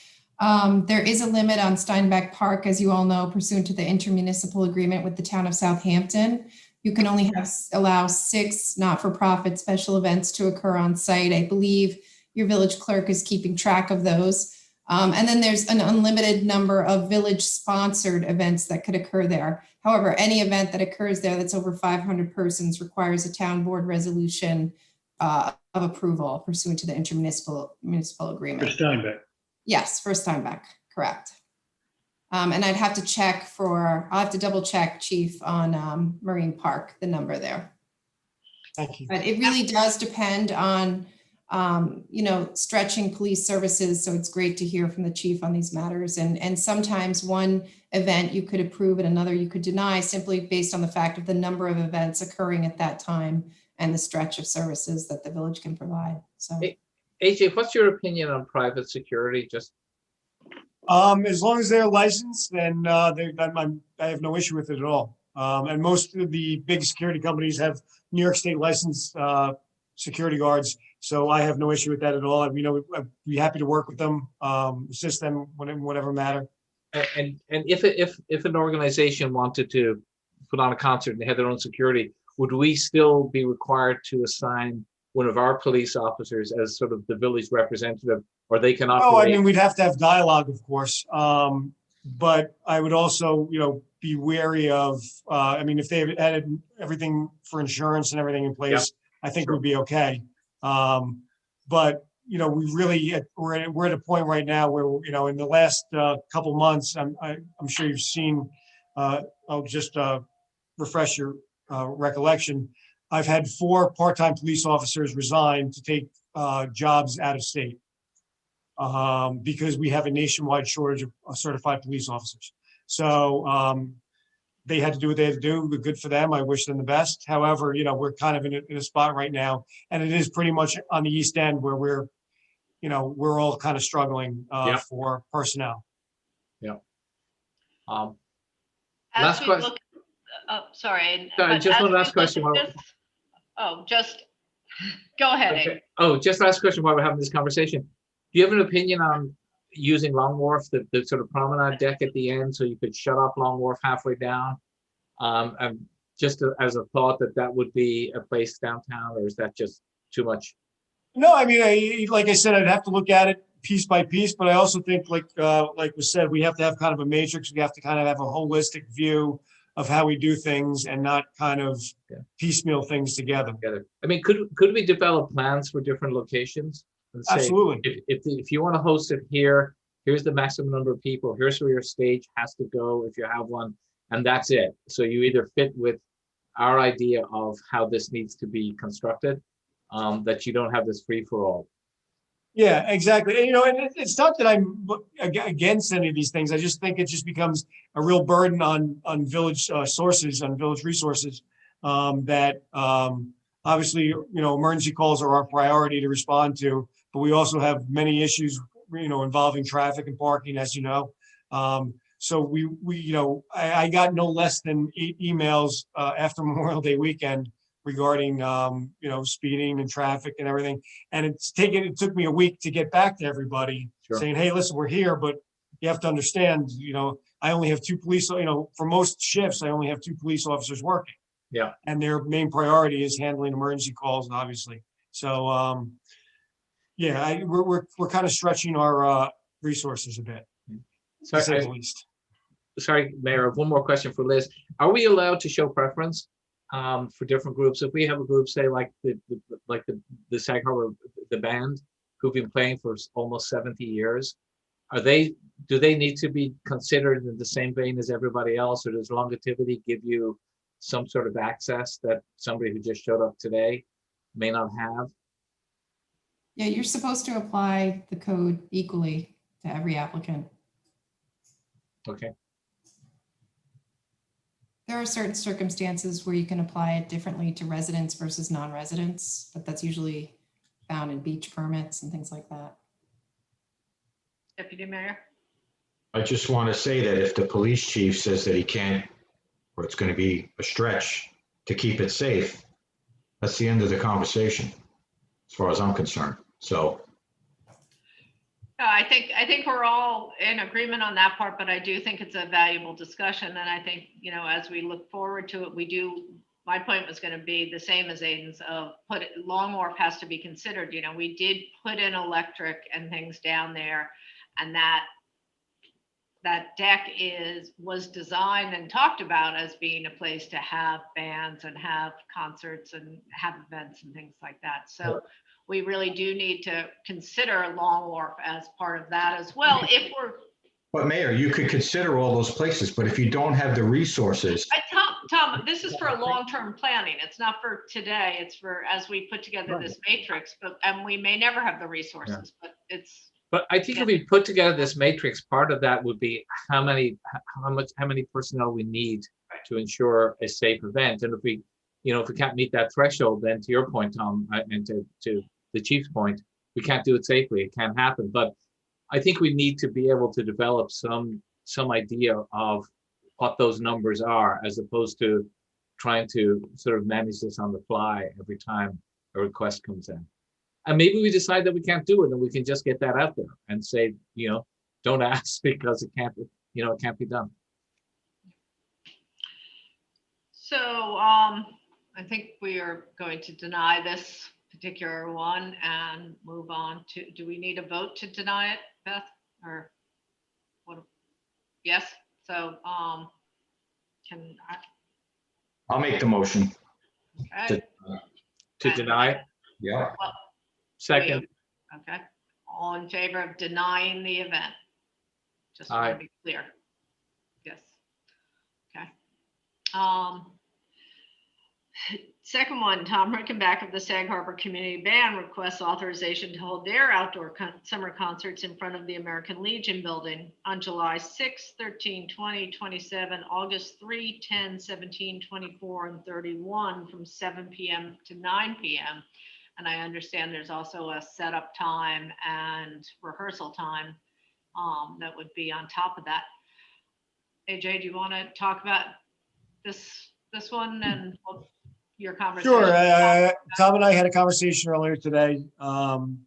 there is a limit on Steinbeck Park, as you all know, pursuant to the intermunicipal agreement with the town of Southampton. You can only allow 6 not-for-profit special events to occur on site. I believe your village clerk is keeping track of those. And then there's an unlimited number of village-sponsored events that could occur there. However, any event that occurs there that's over 500 persons requires a town board resolution of approval pursuant to the municipal For agreement. Steinbeck. Yes, first time back, correct. And I'd have to check I'll have to double check, Chief, on Marine Park, the number there. Thank you. But it really does depend on, stretching police services. So it's great to hear from the chief on these matters. And sometimes one event you could approve and another you could deny, simply based on the fact of the number of events occurring at that time and the stretch of services that the village can provide. So. AJ, what's your opinion on private security? Just As long as they're licensed, then I have no issue with it at all. And most of the big security companies have New York State licensed security guards, so I have no issue with that at all. I'd be happy to work with them, assist them in whatever matter. and if an organization wanted to put on a concert and they had their own security, would we still be required to assign one of our police officers as sort of the village representative, or they can operate? Oh, I mean, we'd have to have dialogue, of course. But I would also, be wary of, if they had everything for insurance and everything in place, I think we'd be okay. But, we really, we're at a point right now where, in the last couple months, I'm sure you've seen, I'll just refresh your recollection. I've had 4 part-time police officers resign to take jobs out of state because we have a nationwide shortage of certified police officers. So they had to do what they had to do. Good for them. I wish them the best. However, we're kind of in a spot right now, and it is pretty much on the East End where we're all kind of struggling Yeah. for personnel. Yeah. As Last we question. look, sorry. Sorry, but just as one we last look question at while- this- Oh, just, go ahead, Abe. Okay. Oh, just last question while we're having this conversation. Do you have an opinion on using Long Wharf, the sort of promenade deck at the end, so you could shut off Long Wharf halfway down? And just as a thought that would be a place downtown, or is that just too much? No, I mean, like I said, I'd have to look at it piece by piece, but I also think like was said, we have to have kind of a matrix. We have to kind of have a holistic view of how we do things and not kind of piecemeal things together. I mean, could we develop plans for different locations? And say, Absolutely. If you want to host it here, here's the maximum number of people. Here's where your stage has to go if you have one, and that's it. So you either fit with our idea of how this needs to be constructed, that you don't have this free for all. Yeah, exactly. And it's not that I'm against any of these things. I just think it just becomes a real burden on village sources, on village resources. That obviously, emergency calls are our priority to respond to, but we also have many issues, involving traffic and parking, as you know. So I got no less than 8 emails after Memorial Day weekend regarding speeding and traffic and everything. And it took me a week to get back to everybody. Sure. Saying, hey, listen, we're here, but you have to understand, I only have 2 police, for most shifts, I only have 2 police officers working. Yeah. And their main priority is handling emergency calls, obviously. So we're kind of stretching our resources a bit, to say the least. Sorry, Mayor, I have one more question for Liz. Are we allowed to show preference for different groups? If we have a group, say like the Sag Harbor, the band, who've been playing for almost 70 years, do they need to be considered in the same vein as everybody else, or does longevity give you some sort of access that somebody who just showed up today may not have? Yeah, you're supposed to apply the code equally to every applicant. Okay. There are certain circumstances where you can apply it differently to residents versus non-residents, but that's usually found in beach permits and things like that. Deputy Mayor? I just want to say that if the police chief says that he can't, or it's going to be a stretch to keep it safe, that's the end of the conversation, as far as I'm concerned. So. No, I think we're all in agreement on that part, but I do think it's a valuable discussion. And I think, as we look forward to it, my point was going to be the same as Aiden's of Long Wharf has to be considered. We did put in electric and things down there, and that deck was designed and talked about as being a place to have bands and have concerts and have events and things like that. So we really do need to consider Long Wharf as part of that as well. But Mayor, you could consider all those places, but if you don't have the resources. Tom, this is for long-term planning. It's not for today. It's for as we put together this matrix, and we may never have the resources, but it's. But I think if we put together this matrix, part of that would be how many personnel we need to ensure a safe event. And if we can't meet that threshold, then to your point, Tom, and to the chief's point, we can't do it safely. It can't happen. But I think we need to be able to develop some idea of what those numbers are, as opposed to trying to sort of manage this on the fly every time a request comes in. And maybe we decide that we can't do it, and we can just get that out there and say, don't ask because it can't be done. So I think we are going to deny this particular one and move on to, do we need a vote to deny it, Beth? Or what? Yes. So I'll make the motion. Okay. To deny? Yeah. Well, second. Okay. All in favor of denying the event? Just want to be clear. Yes. Okay. Second one, Tom Rickenback of the Sag Harbor Community Band requests authorization to hold their outdoor summer concerts in front of the American Legion building on July 6, 13, 20, 27, August 3, 10, 17, 24, and 31 from 7 p.m. to 9 p.m. And I understand there's also a setup time and rehearsal time that would be on top of that. AJ, do you want to talk about this one and your conversation? Sure. Tom and I had a conversation earlier today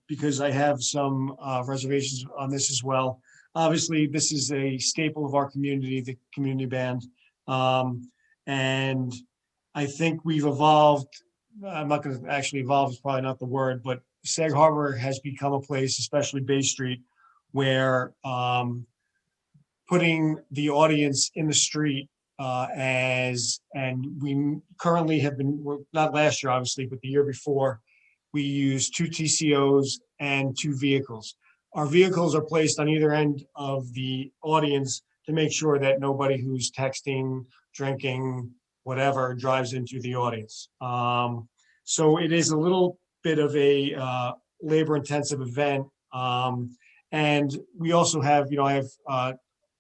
because I have some reservations on this as well. Obviously, this is a staple of our community, the community band. And I think we've evolved. I'm not going to actually evolve is probably not the word, but Sag Harbor has become a place, especially Bay Street, where putting the audience in the street and we currently have been, not last year, obviously, but the year before, we used 2 TCOs and 2 vehicles. Our vehicles are placed on either end of the audience to make sure that nobody who's texting, drinking, whatever, drives into the audience. So it is a little bit of a labor-intensive event. And we also have, I have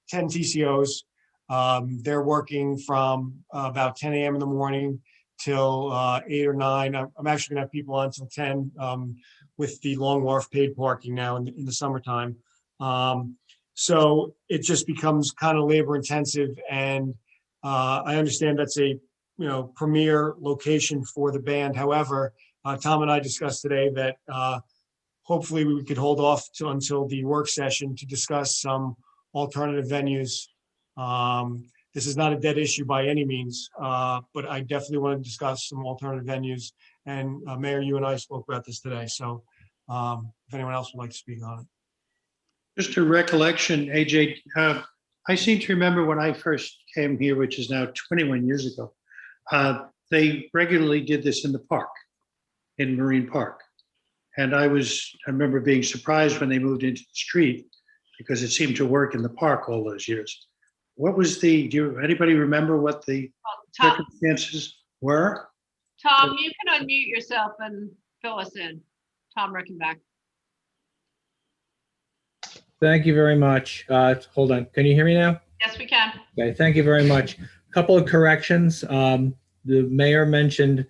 10 TCOs. They're working from about 10 a.m. in the morning till 8 or 9. I'm actually gonna have people on till 10 with the Long Wharf paid parking now in the summertime. So it just becomes kind of labor intensive, and I understand that's a premier location for the band. However, Tom and I discussed today that hopefully we could hold off until the work session to discuss some alternative venues. This is not a dead issue by any means, but I definitely want to discuss some alternative venues. And Mayor, you and I spoke about this today. So if anyone else would like to speak on it. Just a recollection, AJ, I seem to remember when I first came here, which is now 21 years ago, they regularly did this in the park, in Marine Park. And I remember being surprised when they moved into the street because it seemed to work in the park all those years. What was anybody remember what the circumstances were? Tom, you can unmute yourself and fill us in. Tom Rickenback. Thank you very much. Hold on. Can you hear me now? Yes, we can. Okay. Thank you very much. A couple of corrections. The mayor mentioned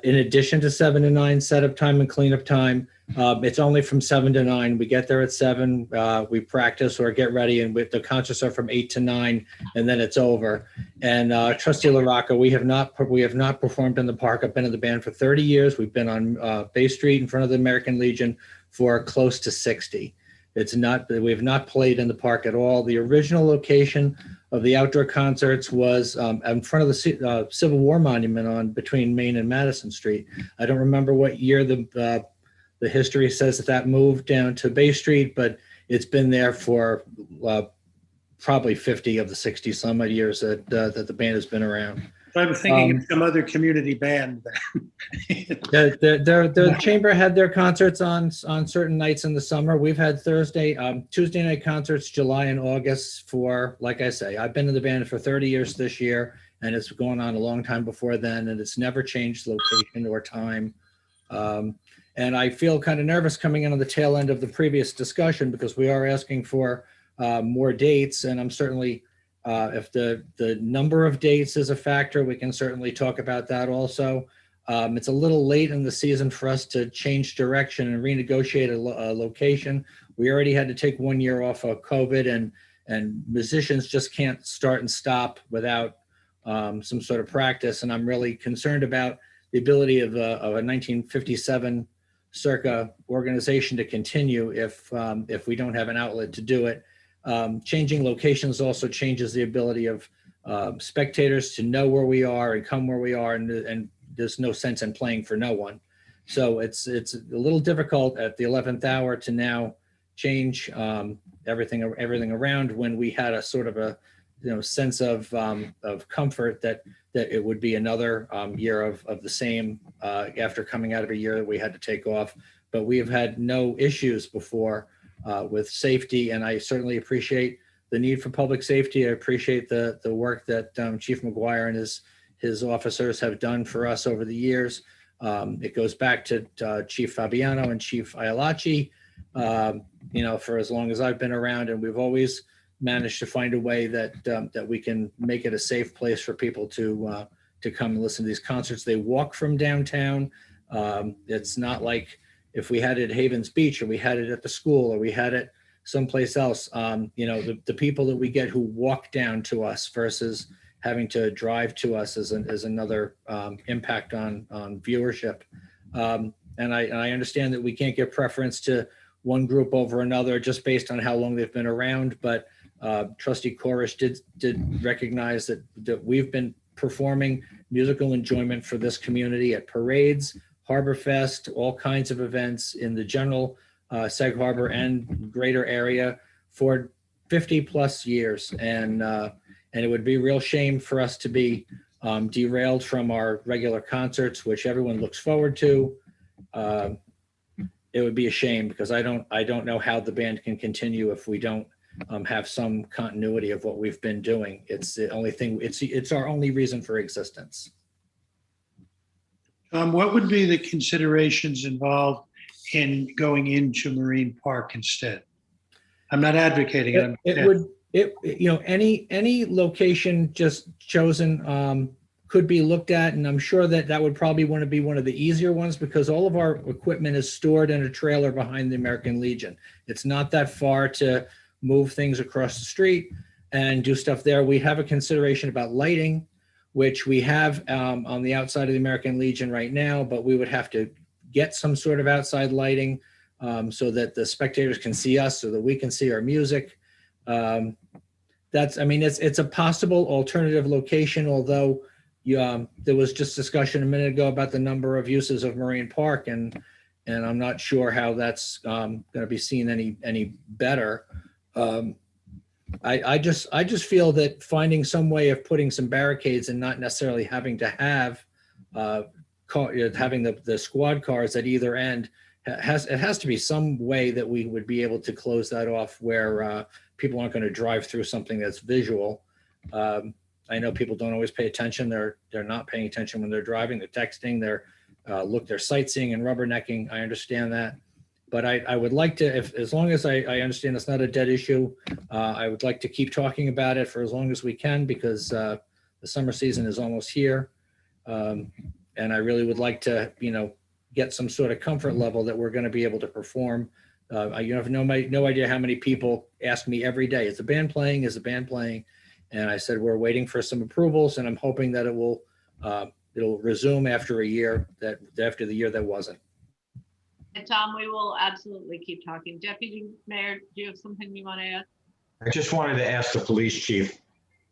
in addition to 7 to 9 setup time and cleanup time, it's only from 7 to 9. We get there at 7. We practice or get ready, and the concerts are from 8 to 9, and then it's over. And Trustee LaRocca, we have not performed in the park. I've been in the band for 30 years. We've been on Bay Street in front of the American Legion for close to 60. We have not played in the park at all. The original location of the outdoor concerts was in front of the Civil War Monument between Main and Madison Street. I don't remember what year the history says that moved down to Bay Street, but it's been there for probably 50 of the 60 some odd years that the band has been around. I'm thinking of some other community band. The chamber had their concerts on certain nights in the summer. We've had Tuesday night concerts, July and August for, like I say, I've been in the band for 30 years this year, and it's going on a long time before then, and it's never changed location or time. And I feel kind of nervous coming in on the tail end of the previous discussion because we are asking for more dates, and I'm certainly if the number of dates is a factor, we can certainly talk about that also. It's a little late in the season for us to change direction and renegotiate a location. We already had to take 1 year off of COVID, and musicians just can't start and stop without some sort of practice. And I'm really concerned about the ability of a 1957 circa organization to continue if we don't have an outlet to do it. Changing locations also changes the ability of spectators to know where we are and come where we are, and there's no sense in playing for no one. So it's a little difficult at the 11th hour to now change everything around when we had a sort of a sense of comfort that it would be another year of the same after coming out of a year that we had to take off. But we have had no issues before with safety, and I certainly appreciate the need for public safety. I appreciate the work that Chief McGuire and his his officers have done for us over the years. It goes back to Chief Fabiano and Chief Ialachi, for as long as I've been around, and we've always managed to find a way that we can make it a safe place for people to come and listen to these concerts. They walk from downtown. It's not like if we had it at Havens Beach or we had it at the school or we had it someplace else. The people that we get who walk down to us versus having to drive to us is another impact on viewership. And I understand that we can't give preference to one group over another just based on how long they've been around, but Trustee Corish did recognize that we've been performing musical enjoyment for this community at parades, Harbor Fest, all kinds of events in the general Sag Harbor and greater area for 50 plus years. And it would be a real shame for us to be derailed from our regular concerts, which everyone looks forward to. It would be a shame because I don't know how the band can continue if we don't have some continuity of what we've been doing. It's the only thing, it's our only reason for existence. What would be the considerations involved in going into Marine Park instead? I'm not advocating it. Any location just chosen could be looked at, and I'm sure that would probably want to be one of the easier ones because all of our equipment is stored in a trailer behind the American Legion. It's not that far to move things across the street and do stuff there. We have a consideration about lighting, which we have on the outside of the American Legion right now, but we would have to get some sort of outside lighting so that the spectators can see us, so that we can see our music. It's a possible alternative location, although there was just discussion a minute ago about the number of uses of Marine Park, and I'm not sure how that's going to be seen any better. I just feel that finding some way of putting some barricades and not necessarily having to have having the squad cars at either end it has to be some way that we would be able to close that off where people aren't going to drive through something that's visual. I know people don't always pay attention. They're not paying attention when they're driving. They're texting. They're sightseeing and rubbernecking. I understand that, but I would like to, as long as I understand it's not a dead issue, I would like to keep talking about it for as long as we can because the summer season is almost here, and I really would like to, get some sort of comfort level that we're going to be able to perform. I have no idea how many people ask me every day, is the band playing? Is the band playing? And I said, we're waiting for some approvals and I'm hoping that it'll resume after a year after the year that wasn't. And Tom, we will absolutely keep talking. Deputy Mayor, do you have something you want to add? I just wanted to ask the police chief,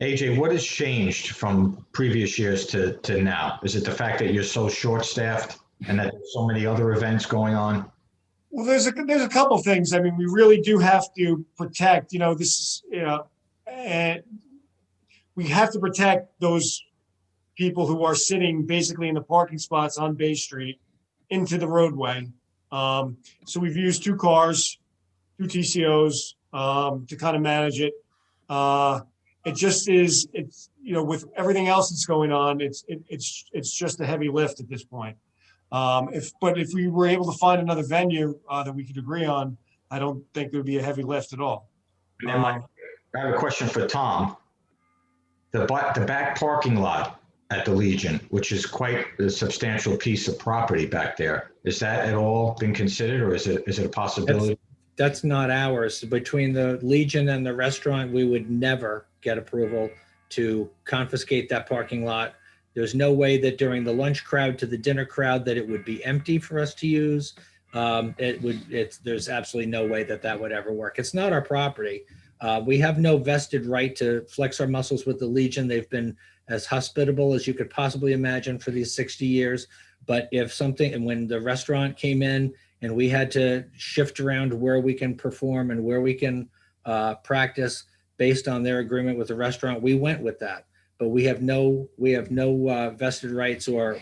AJ, what has changed from previous years to now? Is it the fact that you're so short-staffed and that there's so many other events going on? Well, there's a couple things. I mean, we really do have to protect, and we have to protect those people who are sitting basically in the parking spots on Bay Street into the roadway. So we've used 2 cars, 2 TCOs to kind of manage it. It just is, with everything else that's going on, it's just a heavy lift at this point. If we were able to find another venue that we could agree on, I don't think there would be a heavy lift at all. And then I have a question for Tom. The back parking lot at the Legion, which is quite a substantial piece of property back there, is that at all been considered, or is it a possibility? That's not ours. Between the Legion and the restaurant, we would never get approval to confiscate that parking lot. There's no way that during the lunch crowd to the dinner crowd that it would be empty for us to use. There's absolutely no way that would ever work. It's not our property. We have no vested right to flex our muscles with the Legion. They've been as hospitable as you could possibly imagine for these 60 years. But when the restaurant came in and we had to shift around where we can perform and where we can practice based on their agreement with the restaurant, we went with that. But we have no vested rights or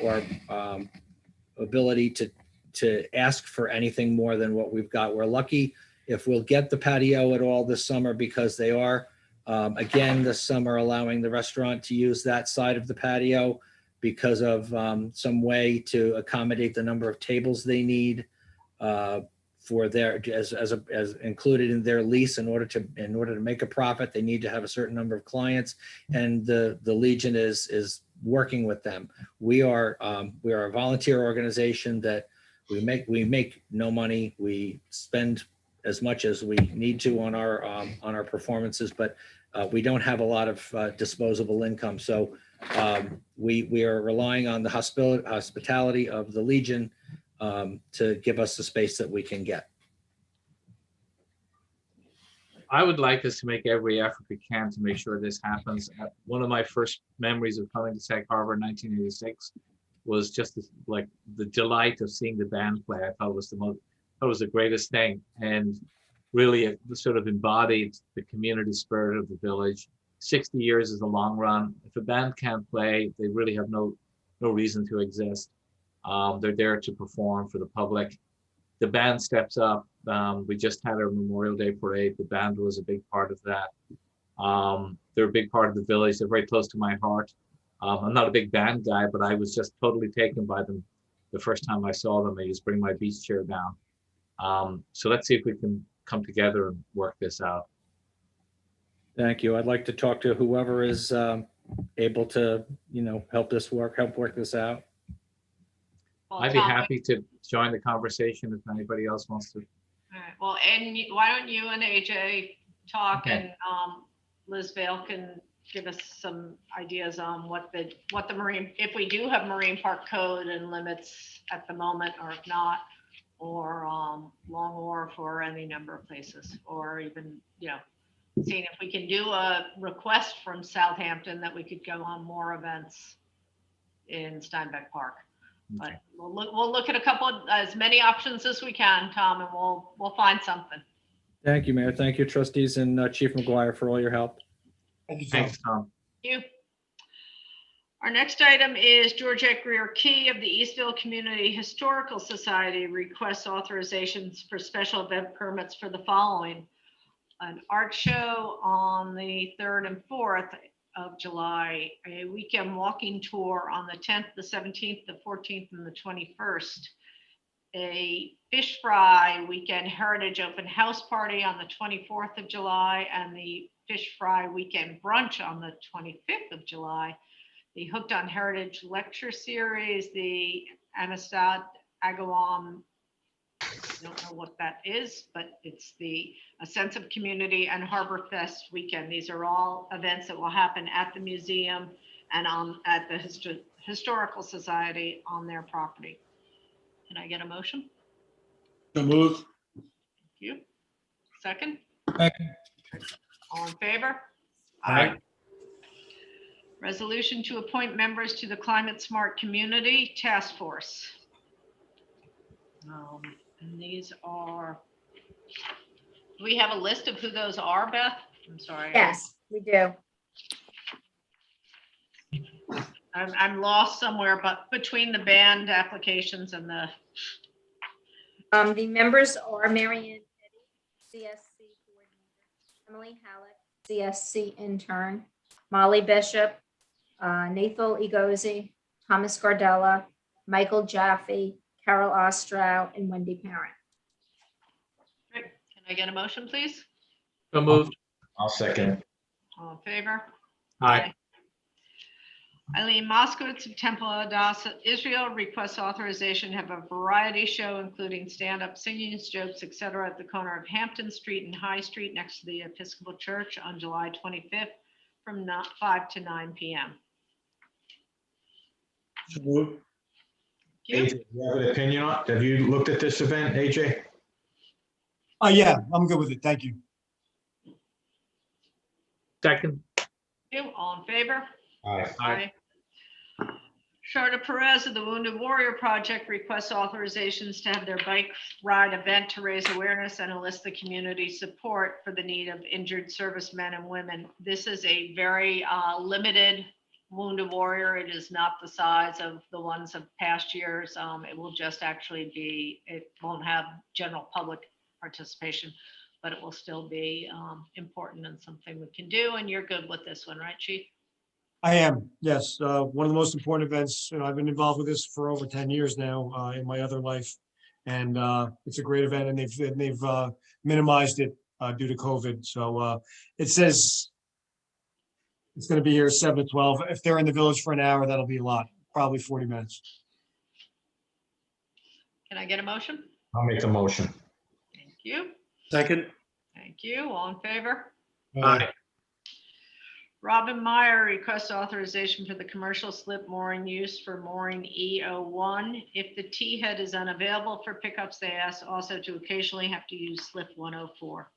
ability to ask for anything more than what we've got. We're lucky if we'll get the patio at all this summer because they are, again, this summer allowing the restaurant to use that side of the patio. because of some way to accommodate the number of tables they need for their, as included in their lease. In order to make a profit, they need to have a certain number of clients, and the Legion is working with them. We are a volunteer organization that we make no money. We spend as much as we need to on our performances, but we don't have a lot of disposable income. So we are relying on the hospitality of the Legion to give us the space that we can get. I would like us to make every effort we can to make sure this happens. One of my first memories of coming to Sag Harbor in 1986 was just like the delight of seeing the band play. I thought it was the greatest thing, and really it sort of embodied the community spirit of the village. 60 years is a long run. If a band can't play, they really have no reason to exist. They're there to perform for the public. The band steps up. We just had our Memorial Day parade. The band was a big part of that. They're a big part of the village. They're very close to my heart. I'm not a big band guy, but I was just totally taken by them the first time I saw them. I just bring my beach chair down. So let's see if we can come together and work this out. Thank you. I'd like to talk to whoever is able to, help work this out. Well, I'd be Tom, happy to join the conversation if anybody else wants to. all right, well, and why don't you and AJ talk, Okay. and Liz Vale can give us some ideas on what the marine, if we do have marine park code and limits at the moment, or if not, or Long Wharf, or any number of places, or even, seeing if we can do a request from Southampton that we could go on more events in Steinbeck Park. Okay. But we'll look at as many options as we can, Tom, and we'll find something. Thank you, Mayor. Thank you, trustees, and Chief McGuire, for all your help. Thank you, Tom. Thanks, Tom. Thank you. Our next item is Georgette Greer Key of the Eastville Community Historical Society requests authorizations for special event permits for the following: an art show on the 3rd and 4th of July, a weekend walking tour on the 10th, the 17th, the 14th, and the 21st, a fish fry weekend heritage open house party on the 24th of July, and the fish fry weekend brunch on the 25th of July, the Hooked on Heritage lecture series, the Amistad Agawam, I don't know what that is, but it's a sense of community, and Harbor Fest weekend. These are all events that will happen at the museum and at the Historical Society on their property. Can I get a motion? So moved. Thank you. Second? Second. All in favor? Aye. Resolution to appoint members to the Climate Smart Community Task Force. And these are, do we have a list of who those are, Beth? I'm sorry. Yes, we do. I'm lost somewhere, but between the band applications and the, The members are Marianne Petty, CSC coordinator, Emily Halleck, CSC intern, Molly Bishop, Nathal Egozi, Thomas Gardella, Michael Jaffe, Carol Ostrow, and Wendy Parent. can I get a motion, please? So moved. I'll second. All in favor? Aye. Eileen Moskowitz of Temple Hadassah, Israel requests authorization to have a variety show, including stand-up singing, jokes, etc., at the corner of Hampton Street and High Street next to the Episcopal Church on July 25th from 5 to 9 p.m. So moved. Thank AJ, you. do you have an opinion on, have you looked at this event, AJ? Yeah, I'm good with it. Thank you. Second. Thank you. All in favor? Aye. Aye. Sharda Perez of the Wounded Warrior Project requests authorizations to have their bike ride event to raise awareness and enlist the community support for the need of injured servicemen and women. This is a very limited Wounded Warrior. It is not the size of the ones of past years. It will just actually be, it won't have general public participation, but it will still be important and something we can do. And you're good with this one, right, Chief? I am, yes. One of the most important events, I've been involved with this for over 10 years now, in my other life. And, it's a great event and they've minimized it, due to COVID. So, it says it's going to be here 7 to 12. If they're in the village for an hour, that'll be a lot, probably 40 minutes. Can I get a motion? I'll make the motion. Thank you. Second, Thank you. All in favor? Aye. Robin Meyer requests authorization for the commercial slip mooring use for mooring E01. If the T head is unavailable for pickups, they ask also to occasionally have to use slip 104.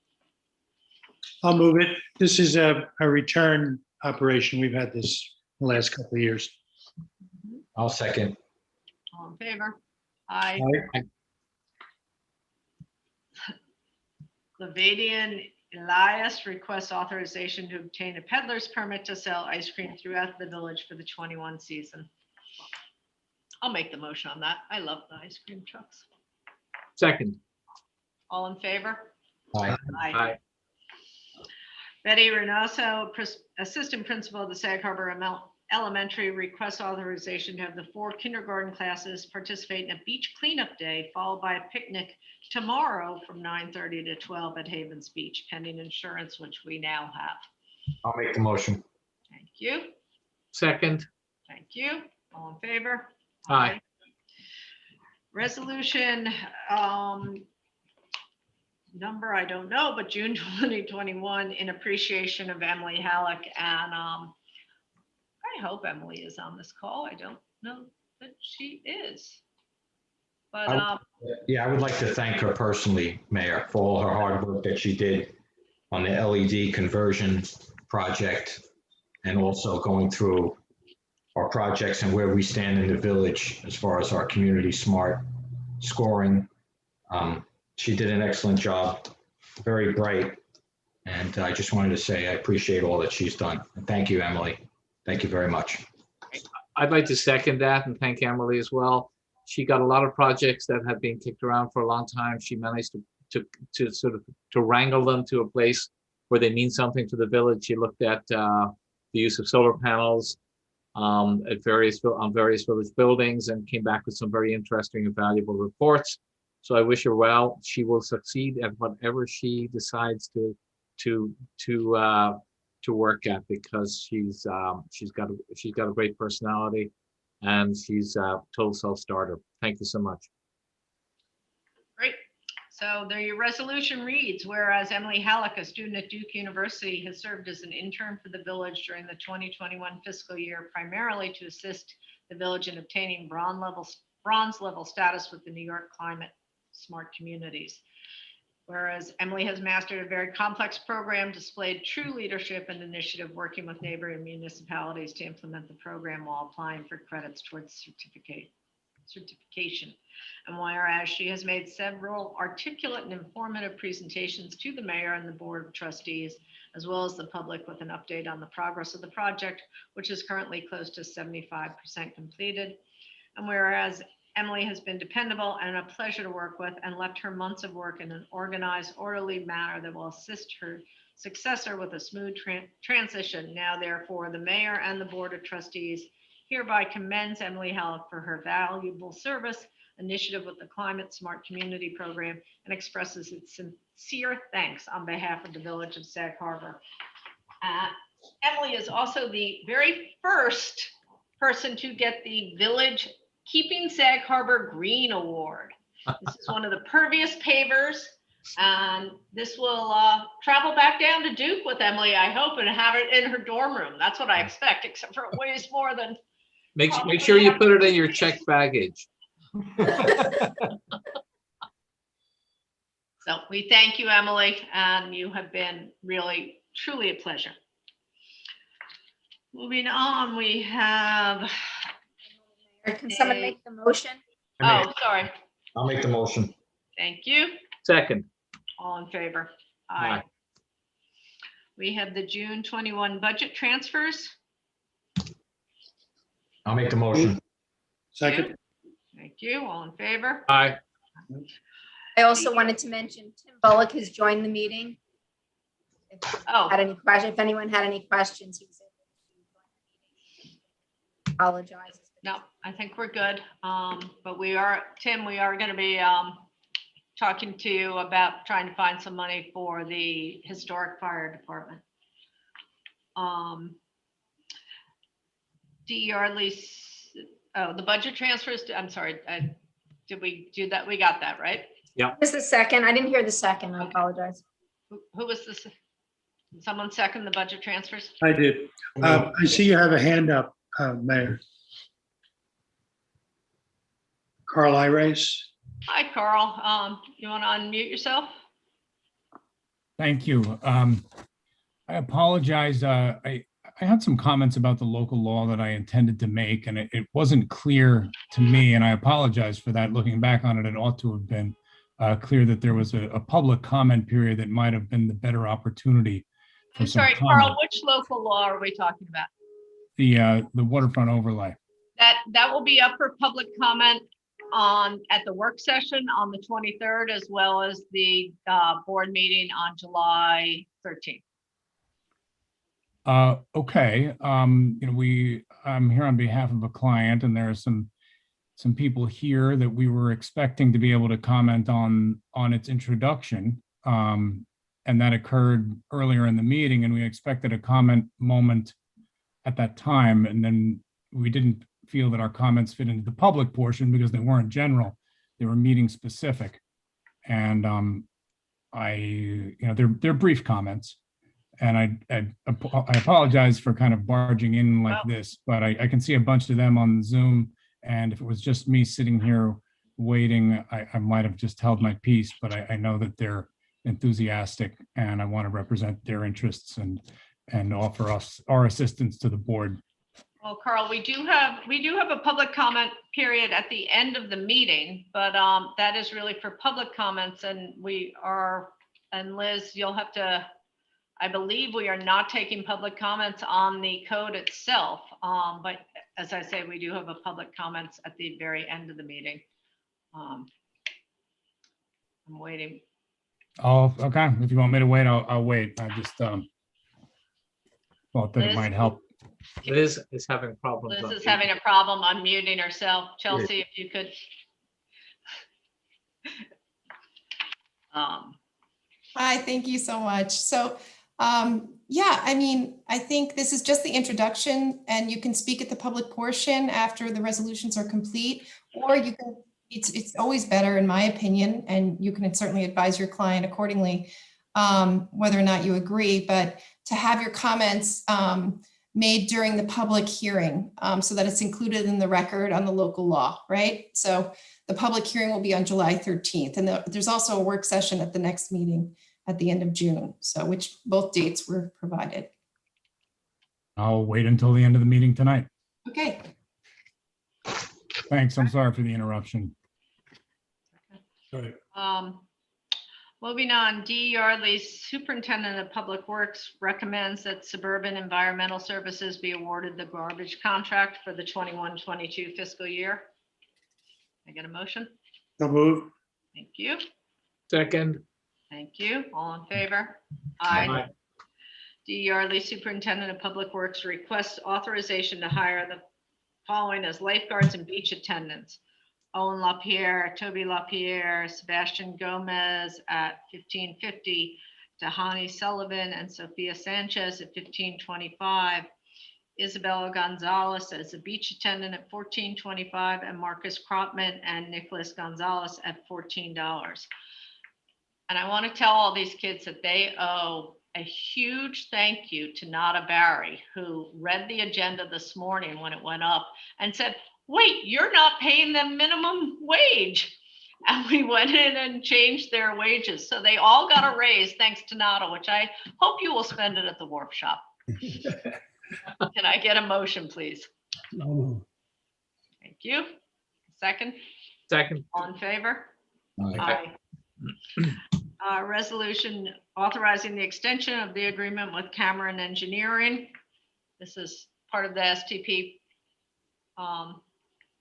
I'll move it. This is a return operation. We've had this the last couple of years. I'll second. All in favor? Aye. Levadian Elias requests authorization to obtain a peddler's permit to sell ice cream throughout the village for the 21 season. I'll make the motion on that. I love the ice cream trucks. Second. All in favor? Aye. Aye. Betty Reynoso, Assistant Principal of the Sag Harbor Elementary, requests authorization to have the 4 kindergarten classes participate in a beach cleanup day, followed by a picnic tomorrow from 9:30 to 12 at Havens Beach, pending insurance, which we now have. I'll make the motion. Thank you. Second. Thank you. All in favor? Aye. Resolution number, I don't know, but June 2021 in appreciation of Emily Halleck. And I hope Emily is on this call. I don't know that she is. But Yeah, I would like to thank her personally, Mayor, for all her hard work that she did on the LED conversion project and also going through our projects and where we stand in the village as far as our community smart scoring. She did an excellent job, very bright. And I just wanted to say I appreciate all that she's done. Thank you, Emily. Thank you very much. I'd like to second that and thank Emily as well. She got a lot of projects that have been kicked around for a long time. She managed to sort of to wrangle them to a place where they mean something to the village. She looked at the use of solar panels on various village buildings and came back with some very interesting and valuable reports. So I wish her well. She will succeed at whatever she decides to work at, because she's got a great personality and she's a total self-starter. Thank you so much. great. So there your resolution reads, whereas Emily Halleck, a student at Duke University, has served as an intern for the village during the 2021 fiscal year, primarily to assist the village in obtaining bronze level status with the New York Climate Smart Communities. Whereas Emily has mastered a very complex program, displayed true leadership and initiative, working with neighboring municipalities to implement the program while applying for credits towards certification. And whereas she has made several articulate and informative presentations to the mayor and the board of trustees, as well as the public, with an update on the progress of the project, which is currently close to 75% completed. And whereas Emily has been dependable and a pleasure to work with, and left her months of work in an organized, orderly manner that will assist her successor with a smooth transition. Now, therefore, the mayor and the board of trustees hereby commends Emily Halleck for her valuable service, initiative with the Climate Smart Community Program, and expresses its sincere thanks on behalf of the village of Sag Harbor. Emily is also the very first person to get the Village Keeping Sag Harbor Green Award. This is one of the pervious pavers, and this will travel back down to Duke with Emily, I hope, and have it in her dorm room. That's what I expect, except for it weighs more than. Make sure you put it in your checked baggage. So we thank you, Emily, and you have been really, truly a pleasure. Moving on, we have. Can someone make the motion? Oh, sorry. I'll make the motion. Thank you. Second. All in favor? Aye. We have the June 21 budget transfers. I'll make the motion. second, Thank you. All in favor? Aye. I also wanted to mention Tim Bullock has joined the meeting. If Oh, anyone had any questions, he was able to join the meeting. apologize. No, I think we're good. But Tim, we are gonna be, talking to you about trying to find some money for the historic fire department. DER lease, the budget transfers, I'm sorry, did we do that? We got that, right? What was the second? I didn't hear the second. I apologize. Who was this? Did someone second the budget transfers? I did. I see you have a hand up, Mayor. Carl Irace. Hi, Carl. You want to unmute yourself? Thank you. I apologize. I had some comments about the local law that I intended to make, and it wasn't clear to me, and I apologize for that. Looking back on it, it ought to have been clear that there was a public comment period that might have been the better opportunity for I'm some sorry, comment. Carl, which local law are we talking about? The waterfront overlay. That will be up for public comment at the work session on the 23rd, as well as the board meeting on July 13th. Okay. I'm here on behalf of a client, and there are some people here that we were expecting to be able to comment on its introduction. And that occurred earlier in the meeting, and we expected a comment moment at that time. And then we didn't feel that our comments fit into the public portion because they weren't general, they were meeting specific. And they're brief comments. And I apologize for kind of barging in like this, but I can see a bunch of them on Zoom. And if it was just me sitting here waiting, I might have just held my peace, but I know that they're enthusiastic and I want to represent their interests and offer us our assistance to the board. Well, Carl, we do have a public comment period at the end of the meeting, but that is really for public comments, and Liz, you'll have to, I believe we are not taking public comments on the code itself, but as I say, we do have a public comments at the very end of the meeting. I'm waiting. Oh, okay. If you want me to wait, I'll wait. I just thought that it Liz? might help. Liz is having problems. Liz is having a problem unmuting herself. Chelsea, if you could. Hi, thank you so much. So, yeah, I mean, I think this is just the introduction, and you can speak at the public portion after the resolutions are complete, or you can, it's always better, in my opinion, and you can certainly advise your client accordingly, whether or not you agree, but to have your comments made during the public hearing so that it's included in the record on the local law, right? So the public hearing will be on July 13th, and there's also a work session at the next meeting at the end of June, so which both dates were provided. I'll wait until the end of the meeting tonight. Okay. Thanks. I'm sorry for the interruption. Sorry. Moving on, D. Yardley, Superintendent of Public Works, recommends that Suburban Environmental Services be awarded the garbage contract for the 21-22 fiscal year. Can I get a motion? So moved. Thank you. Second. Thank you. All in favor? Aye. D. Yardley, Superintendent of Public Works, requests authorization to hire the following as lifeguards and beach attendants: Owen LaPierre, Toby LaPierre, Sebastian Gomez at $15.50, Tahani Sullivan and Sophia Sanchez at $15.25, Isabella Gonzalez as a beach attendant at $14.25, and Marcus Kropman and Nicholas Gonzalez at $14. And I want to tell all these kids that they owe a huge thank you to Nada Barry, who read the agenda this morning when it went up and said, wait, you're not paying them minimum wage. And we went in and changed their wages. So they all got a raise thanks to Nada, which I hope you will spend it at the Wharf Shop. Can I get a motion, please? No. Thank you. Second, Second. all in favor? Aye. Resolution authorizing the extension of the agreement with Cameron Engineering. This is part of the STP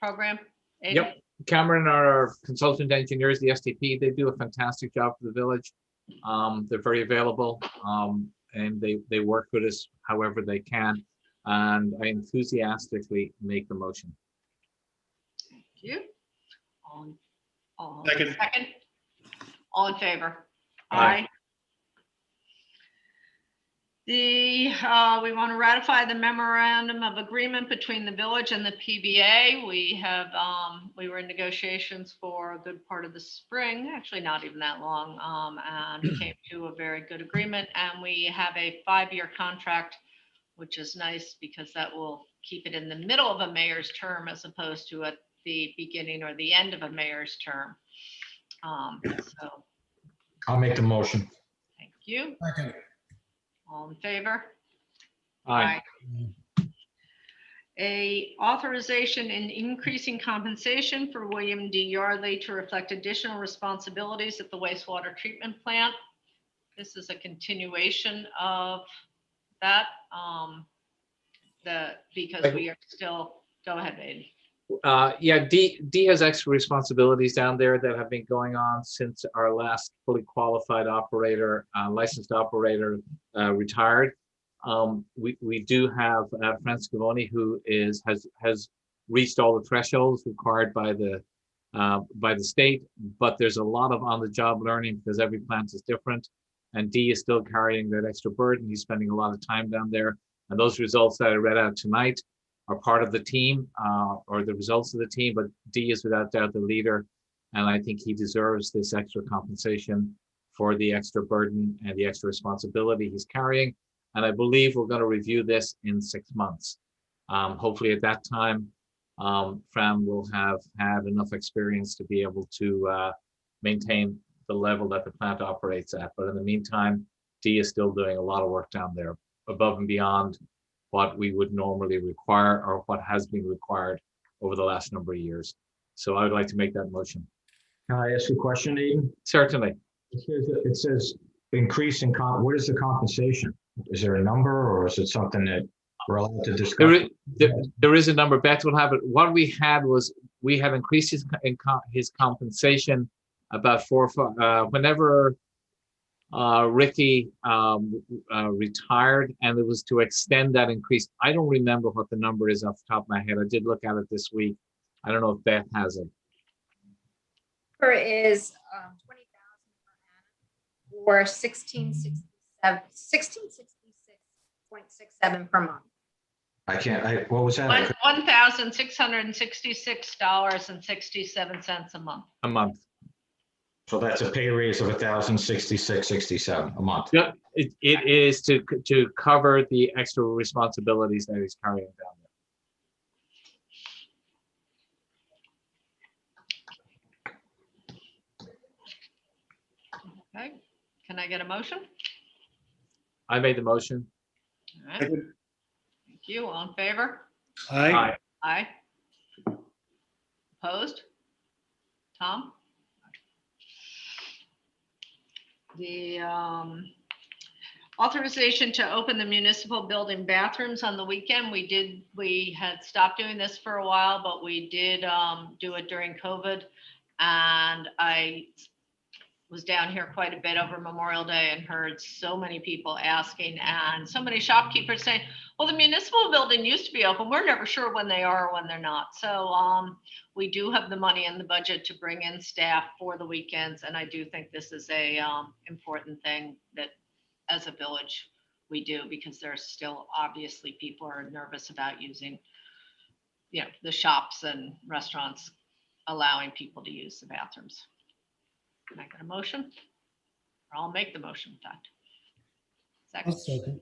program. Aidan? Yep. Cameron are our consultant engineers, the STP. They do a fantastic job for the village. They're very available and they work with us however they can. and I enthusiastically make the motion. Thank you. All Second. second. All in favor? Aye. We want to ratify the memorandum of agreement between the village and the PBA. We were in negotiations for a good part of the spring, actually not even that long, and came to a very good agreement. And we have a 5-year contract, which is nice because that will keep it in the middle of a mayor's term as opposed to at the beginning or the end of a mayor's term. So I'll make the motion. thank you. Second. All in favor? Aye. A authorization in increasing compensation for William D. Yardley to reflect additional responsibilities at the wastewater treatment plant. This is a continuation of that, because we are still, go ahead, Bailey. Yeah, D has extra responsibilities down there that have been going on since our last fully qualified operator, licensed operator, retired. We do have Franz Scavoni, who has reached all the thresholds required by the state, but there's a lot of on-the-job learning because every plant is different, and D is still carrying that extra burden. He's spending a lot of time down there, and those results that I read out tonight are part of the team, or the results of the team, but D is without doubt the leader, and I think he deserves this extra compensation for the extra burden and the extra responsibility he's carrying. And I believe we're going to review this in 6 months. Hopefully at that time, Fran will have had enough experience to be able to maintain the level that the plant operates at. But in the meantime, D is still doing a lot of work down there above and beyond what we would normally require or what has been required over the last number of years. So I would like to make that motion. Can I ask you a question, Aiden? Certainly. It says increase in what is the compensation? Is there a number or is it something that we're allowed to discuss? There is a number. Beth will have it. What we had was we had increased his compensation about whenever Ricky retired, and it was to extend that increase. I don't remember what the number is off the top of my head. I did look at it this week. I don't know if Beth has it. Her is 20,000 per annum or 1666.67 per month. What was that? $1,666.67 a month. A month. So that's a pay raise of $1,066.67 a month. Yeah, it is to cover the extra responsibilities that he's carrying down there. Okay, can I get a motion? I made the motion. All right, thank you. All in favor? Aye. Aye. Opposed? Tom? The authorization to open the municipal building bathrooms on the weekend. We had stopped doing this for a while, but we did do it during COVID. And I was down here quite a bit over Memorial Day and heard so many people asking and so many shopkeepers saying, well, the municipal building used to be open. We're never sure when they are or when they're not. So we do have the money in the budget to bring in staff for the weekends. And I do think this is a important thing that as a village we do, because there's still obviously people are nervous about using, the shops and restaurants, allowing people to use the bathrooms. Can I get a motion? Or I'll make the motion, Dr. Second. Second.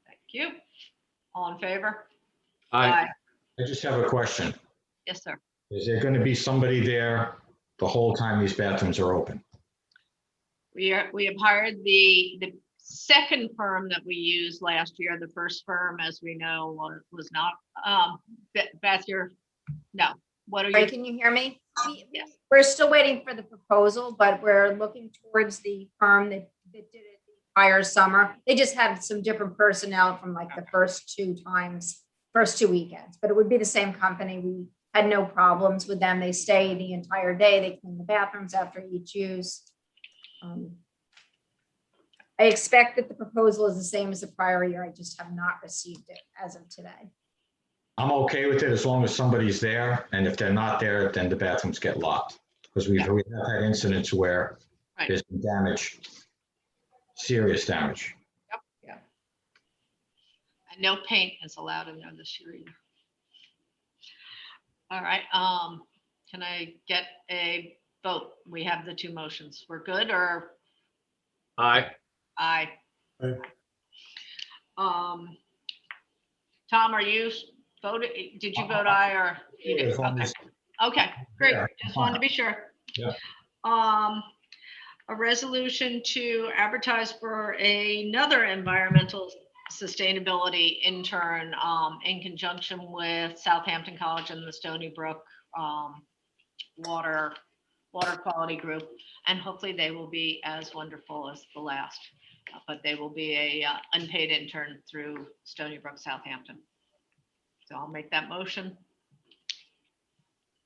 Thank you. All in favor? Aye. I just have a question. Yes, sir. Is there going to be somebody there the whole time these bathrooms are open? We have hired the second firm that we used last year. The first firm, as we know, was not, Beth, no. What are you? Right, can you hear me? Yes. We're still waiting for the proposal, but we're looking towards the firm that did it the entire summer. They just had some different personnel from like the first two weekends, but it would be the same company. We had no problems with them. They stay the entire day. They clean the bathrooms after each use. I expect that the proposal is the same as the prior year. I just have not received it as of today. I'm okay with it as long as somebody's there, and if they're not there, then the bathrooms get locked. Because we have had incidents where Right. there's been damage, serious damage. Yep, yeah. And no paint is allowed in there this year either. All right, can I get a vote? We have the two motions. We're good, or Aye. aye? Aye. Um, Tom, are you voted? Did you vote aye or you did? As long Okay. as- Okay, great. Yeah, Just wanted to be sure. Yeah. A resolution to advertise for another environmental sustainability intern, in conjunction with Southampton College and the Stony Brook, water quality group. And hopefully they will be as wonderful as the last, but they will be a unpaid intern through Stony Brook, Southampton. So I'll make that motion.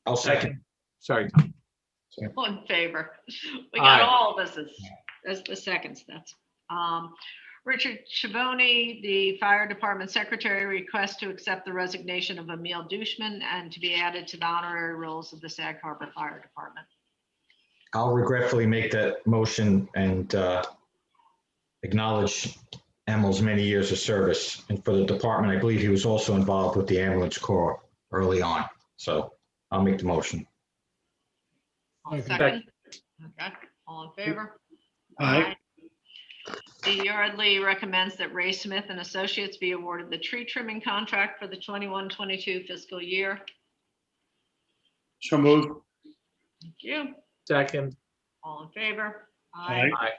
I'll second. Sorry, Tom. All in favor? We got Aye. all of us as the seconds. That's Richard Chaboni, the Fire Department Secretary, requests to accept the resignation of Emil Dushman and to be added to the honorary rolls of the Sag Harbor Fire Department. I'll regretfully make that motion and acknowledge Emil's many years of service. And for the department, I believe he was also involved with the ambulance corps early on. So I'll make the motion. All Okay. second? Okay, all in favor? Aye. The Yardley recommends that Ray Smith and Associates be awarded the tree trimming contract for the 21-22 fiscal year. So moved. Thank you. Second. All in favor? Aye. Aye.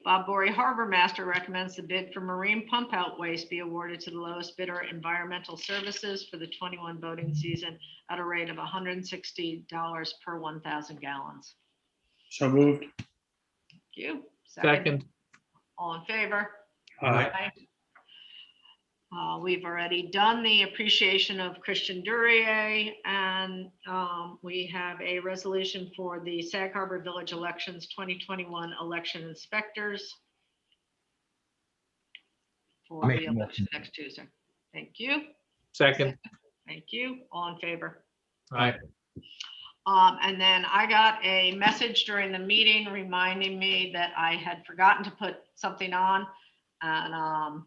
Bob Bory Harbor Master recommends the bid for marine pump out waste be awarded to the lowest bidder, Environmental Services, for the 21 boating season at a rate of $160 per 1,000 gallons. So moved. Thank you. Second. All in favor? Aye. We've already done the appreciation of Christian Duryea, and we have a resolution for the Sag Harbor Village Elections 2021 election inspectors for I'll make the the election next Tuesday. Thank you. Second. Thank you. All in favor? Aye. And then I got a message during the meeting reminding me that I had forgotten to put something on. And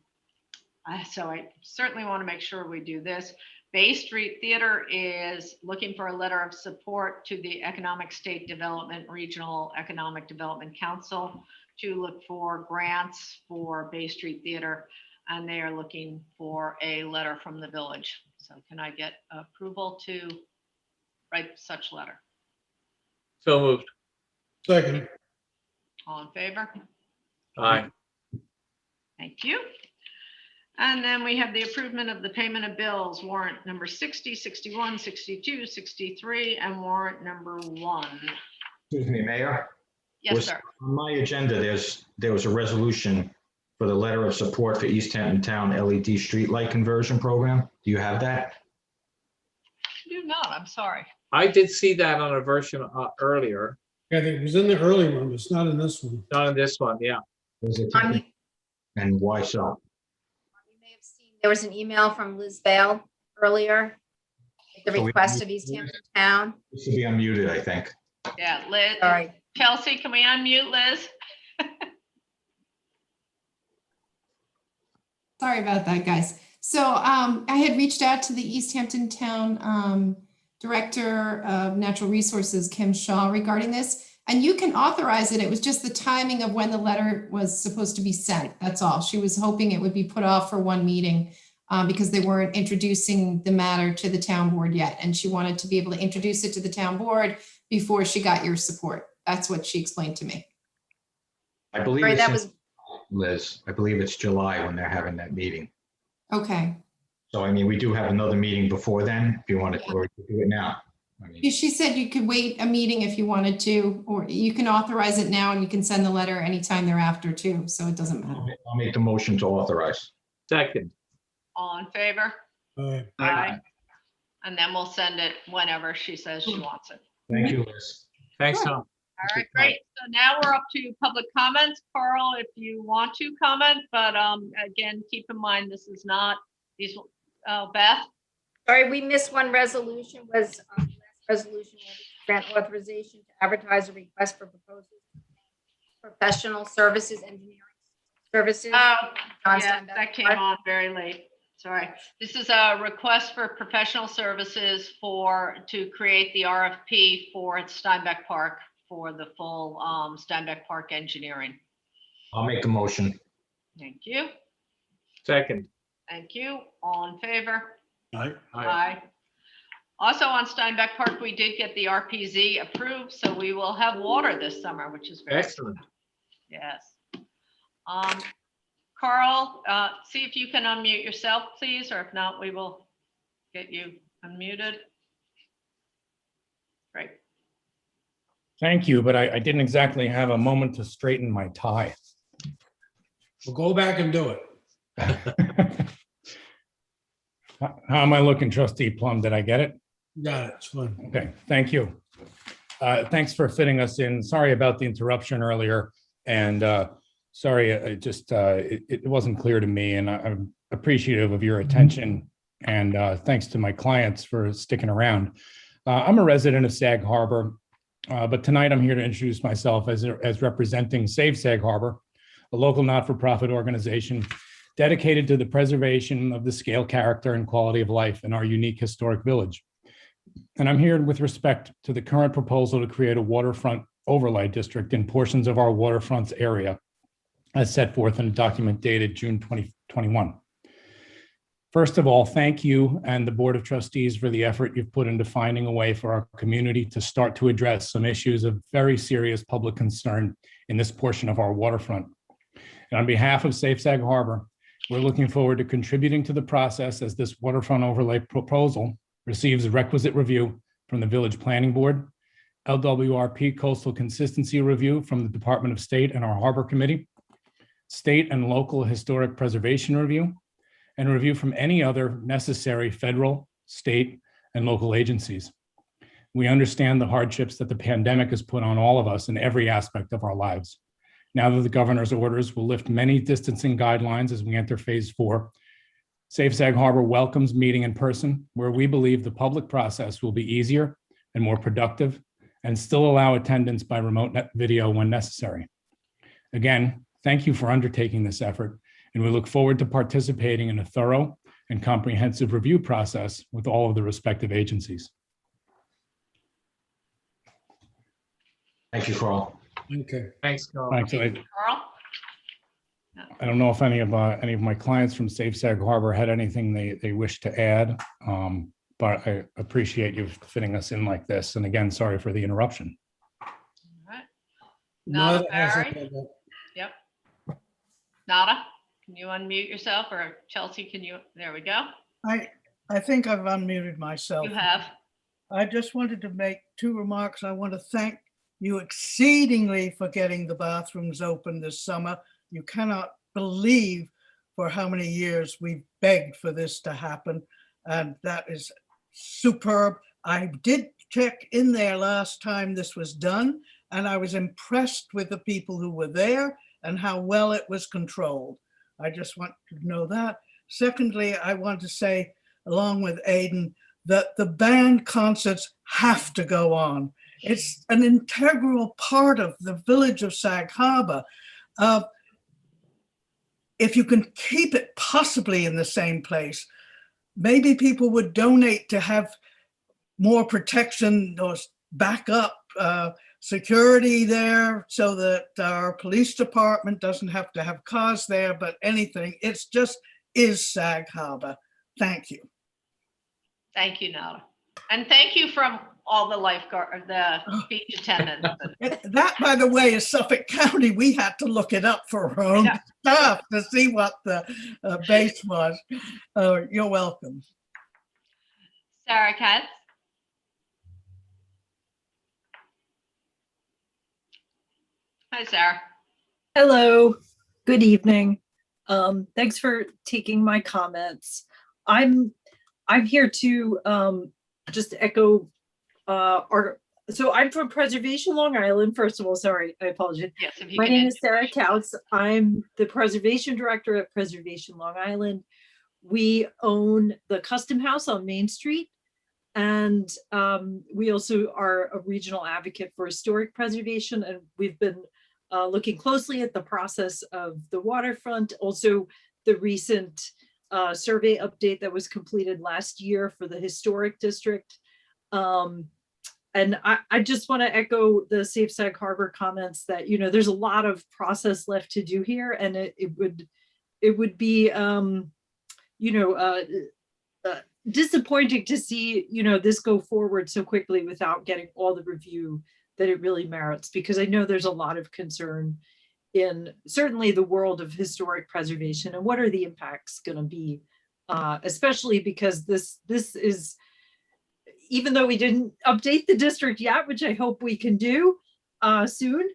so I certainly want to make sure we do this. Bay Street Theater is looking for a letter of support to the Economic State Development Regional Economic Development Council to look for grants for Bay Street Theater. And they are looking for a letter from the village. So can I get approval to write such letter? So moved. Second. All in favor? Aye. Thank you. And then we have the approval of the payment of bills, warrant number 60, 61, 62, 63, and warrant number 1. Excuse me, Mayor. Yes, sir. On my agenda, there was a resolution for the letter of support for East Hampton Town LED streetlight conversion program. Do you have that? I do not, I'm sorry. I did see that on a version earlier, Yeah, it was in the early one, but it's not in this one. not in this one. Yeah. Was it- You And why so? may have seen, there was an email from Liz Bale earlier, at the So we- request of East Hampton Town. It should be unmuted, I think. Yeah, Liz, Sorry. Kelsey, can we unmute Liz? Sorry about that, guys. So I had reached out to the East Hampton Town Director of Natural Resources, Kim Shaw, regarding this. And you can authorize it. It was just the timing of when the letter was supposed to be sent. That's all. She was hoping it would be put off for one meeting because they weren't introducing the matter to the town board yet. And she wanted to be able to introduce it to the town board before she got your support. That's what she explained to me. I believe Right, it's that in- was, Liz, I believe it's July when they're having that meeting. Okay. So, I mean, we do have another meeting before then, if you want to, or you can do it now. I mean, She said you could wait a meeting if you wanted to, or you can authorize it now and you can send the letter anytime thereafter too. So it doesn't matter. I'll make the motion to authorize. Second. All in favor? Aye. Aye. And then we'll send it whenever she says she wants it. Thank you, Liz. Thanks, Sure. Tom. All right, great. So now we're up to public comments. Carl, if you want to comment, but again, keep in mind, this is not these, Beth? Sorry, we missed one resolution, was last resolution, grant authorization to advertise a request for proposals. Professional services, engineering services. Oh, John yeah, Steinbeck that came Park. on very late. Sorry. This is a request for professional services to create the RFP for Steinbeck Park for the full Steinbeck Park engineering. I'll make a motion. Thank you. Second. Thank you. All in favor? Aye. Aye. Also on Steinbeck Park, we did get the RPZ approved, so we will have water this summer, which is very Excellent. Yes. Carl, see if you can unmute yourself, please, or if not, we will get you unmuted. Great. Thank you, but I didn't exactly have a moment to straighten my tie. We'll go back and do it. How am I looking, Trustee Plum? Did I get it? Got it. It's fine. Okay, thank you. Thanks for fitting us in. Sorry about the interruption earlier. And sorry, it wasn't clear to me, and I'm appreciative of your attention. And thanks to my clients for sticking around. I'm a resident of Sag Harbor, but tonight I'm here to introduce myself as representing Save Sag Harbor, a local not-for-profit organization dedicated to the preservation of the scale, character, and quality of life in our unique historic village. And I'm here with respect to the current proposal to create a waterfront overlay district in portions of our waterfronts area, as set forth in a document dated June 2021. First of all, thank you and the Board of Trustees for the effort you've put into finding a way for our community to start to address some issues of very serious public concern in this portion of our waterfront. And on behalf of Safe Sag Harbor, we're looking forward to contributing to the process as this waterfront overlay proposal receives requisite review from the Village Planning Board, LWRP Coastal Consistency Review from the Department of State and our Harbor Committee, State and Local Historic Preservation Review, and review from any other necessary federal, state, and local agencies. We understand the hardships that the pandemic has put on all of us in every aspect of our lives. Now that the governor's orders will lift many distancing guidelines as we enter phase 4, Safe Sag Harbor welcomes meeting in person, where we believe the public process will be easier and more productive and still allow attendance by remote video when necessary. Again, thank you for undertaking this effort, and we look forward to participating in a thorough and comprehensive review process with all of the respective agencies. Thank you, Carl. Okay. Thanks, Carl. Thanks. Carl? I don't know if any of my clients from Safe Sag Harbor had anything they wish to add, but I appreciate you fitting us in like this. And again, sorry for the interruption. All right. Nada Nada has Barry? something. Yep. Nada, can you unmute yourself, or Chelsea, can you? There we go. I think I've unmuted myself. You have. I just wanted to make 2 remarks. I want to thank you exceedingly for getting the bathrooms open this summer. You cannot believe for how many years we've begged for this to happen, and that is superb. I did check in there last time this was done, and I was impressed with the people who were there and how well it was controlled. I just want to know that. Secondly, I want to say, along with Aidan, that the band concerts have to go on. It's an integral part of the village of Sag Harbor. If you can keep it possibly in the same place, maybe people would donate to have more protection or backup security there, so that our police department doesn't have to have cars there, but anything. It's just is Sag Harbor. Thank you. Thank you, Nada. And thank you from all the lifeguard, the beach attendants. That, by the way, is Suffolk County. We had to look it up for our own stuff to see what the base was. You're welcome. Sarah Katz? Hi, Sarah. Hello, good evening. Thanks for taking my comments. I'm here to just echo So I'm from Preservation, Long Island. First of all, sorry, I apologize. Yes, if you My can name is Sarah Couts. I'm the Preservation Director at Preservation, Long Island. We own the Custom House on Main Street. And we also are a regional advocate for historic preservation. And we've been looking closely at the process of the waterfront, also the recent survey update that was completed last year for the historic district. And I just want to echo the Safe Sag Harbor comments that, you know, there's a lot of process left to do here, and it would be, disappointing to see, you know, this go forward so quickly without getting all the review that it really merits, because I know there's a lot of concern in certainly the world of historic preservation and what are the impacts going to be, especially because this is, even though we didn't update the district yet, which I hope we can do soon,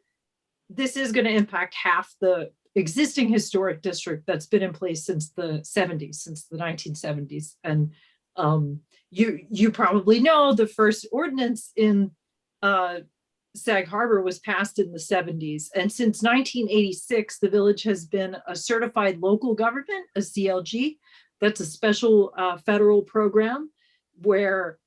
this is going to impact half the existing historic district that's been in place since the 70s, since the 1970s. And you probably know the first ordinance in Sag Harbor was passed in the 70s. And since 1986, the village has been a certified local government, a CLG. That's a special federal program where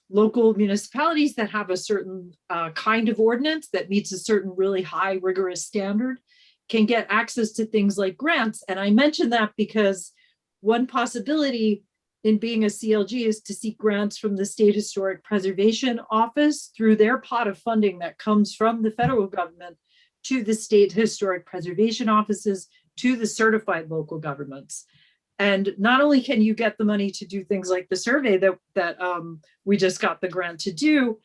local municipalities that have a certain kind of ordinance that meets a certain really high rigorous standard can get access to things like grants. And I mention that because one possibility in being a CLG is to seek grants from the State Historic Preservation Office through their pot of funding that comes from the federal government to the state historic preservation offices, to the certified local governments. And not only can you get the money to do things like the survey that we just got the grant to do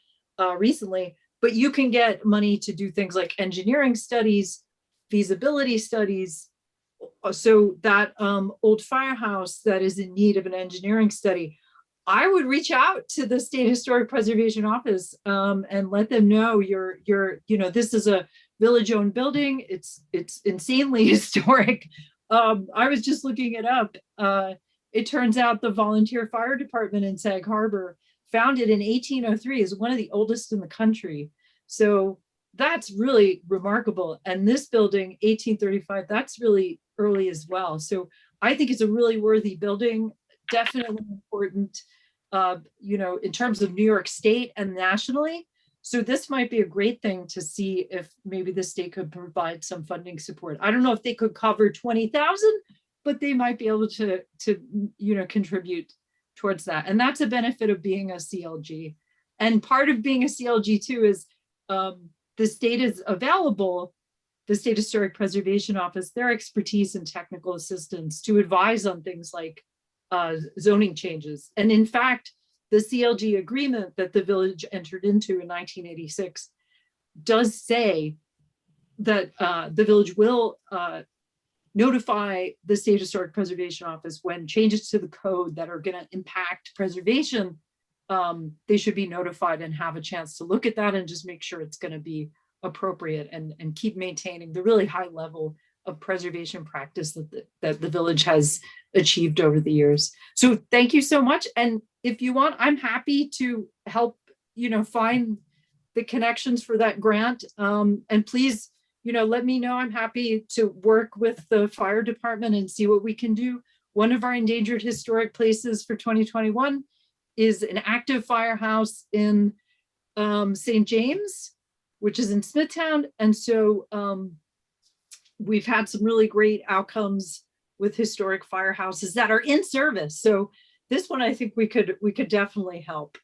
recently, but you can get money to do things like engineering studies, feasibility studies. So that old firehouse that is in need of an engineering study, I would reach out to the State Historic Preservation Office and let them know this is a village-owned building. It's insanely historic. I was just looking it up. It turns out the volunteer fire department in Sag Harbor, founded in 1803, is one of the oldest in the country. So that's really remarkable. And this building, 1835, that's really early as well. So I think it's a really worthy building, definitely important, in terms of New York State and nationally. So this might be a great thing to see if maybe the state could provide some funding support. I don't know if they could cover 20,000, but they might be able to contribute towards that. And that's a benefit of being a CLG. And part of being a CLG too is the state is available, the State Historic Preservation Office, their expertise and technical assistance to advise on things like zoning changes. And in fact, the CLG agreement that the village entered into in 1986 does say that the village will notify the State Historic Preservation Office when changes to the code that are going to impact preservation. They should be notified and have a chance to look at that and just make sure it's going to be appropriate and keep maintaining the really high level of preservation practice that the village has achieved over the years. So thank you so much. And if you want, I'm happy to help, find the connections for that grant. And please, let me know. I'm happy to work with the fire department and see what we can do. One of our endangered historic places for 2021 is an active firehouse in St. James, which is in Smithtown. And so we've had some really great outcomes with historic firehouses that are in service. So this one, I think we could definitely help.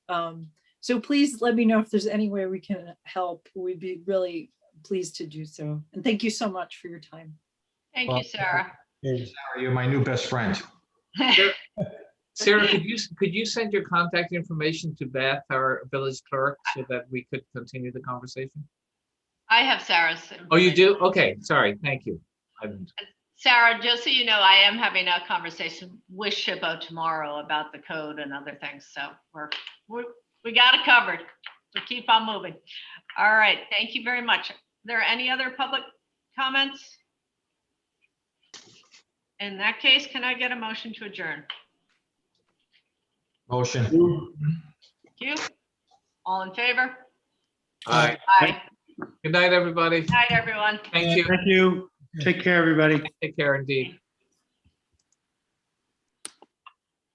So please let me know if there's any way we can help. We'd be really pleased to do so. And thank you so much for your time. Thank you, Sarah. Sarah, you're my new best friend. Sarah, could you send your contact information to Beth, our village clerk, so that we could continue the conversation? I have Sarah's. Oh, you do? Okay, sorry, thank you. Sarah, just so you know, I am having a conversation with SHPO tomorrow about the code and other things. So we got it covered. So keep on moving. All right, thank you very much. Are there any other public comments? In that case, can I get a motion to adjourn? Motion. Thank you. All in favor? All right. Bye. Good night, everybody. Night, everyone. Thank you. Thank you. Take care, everybody. Take care indeed.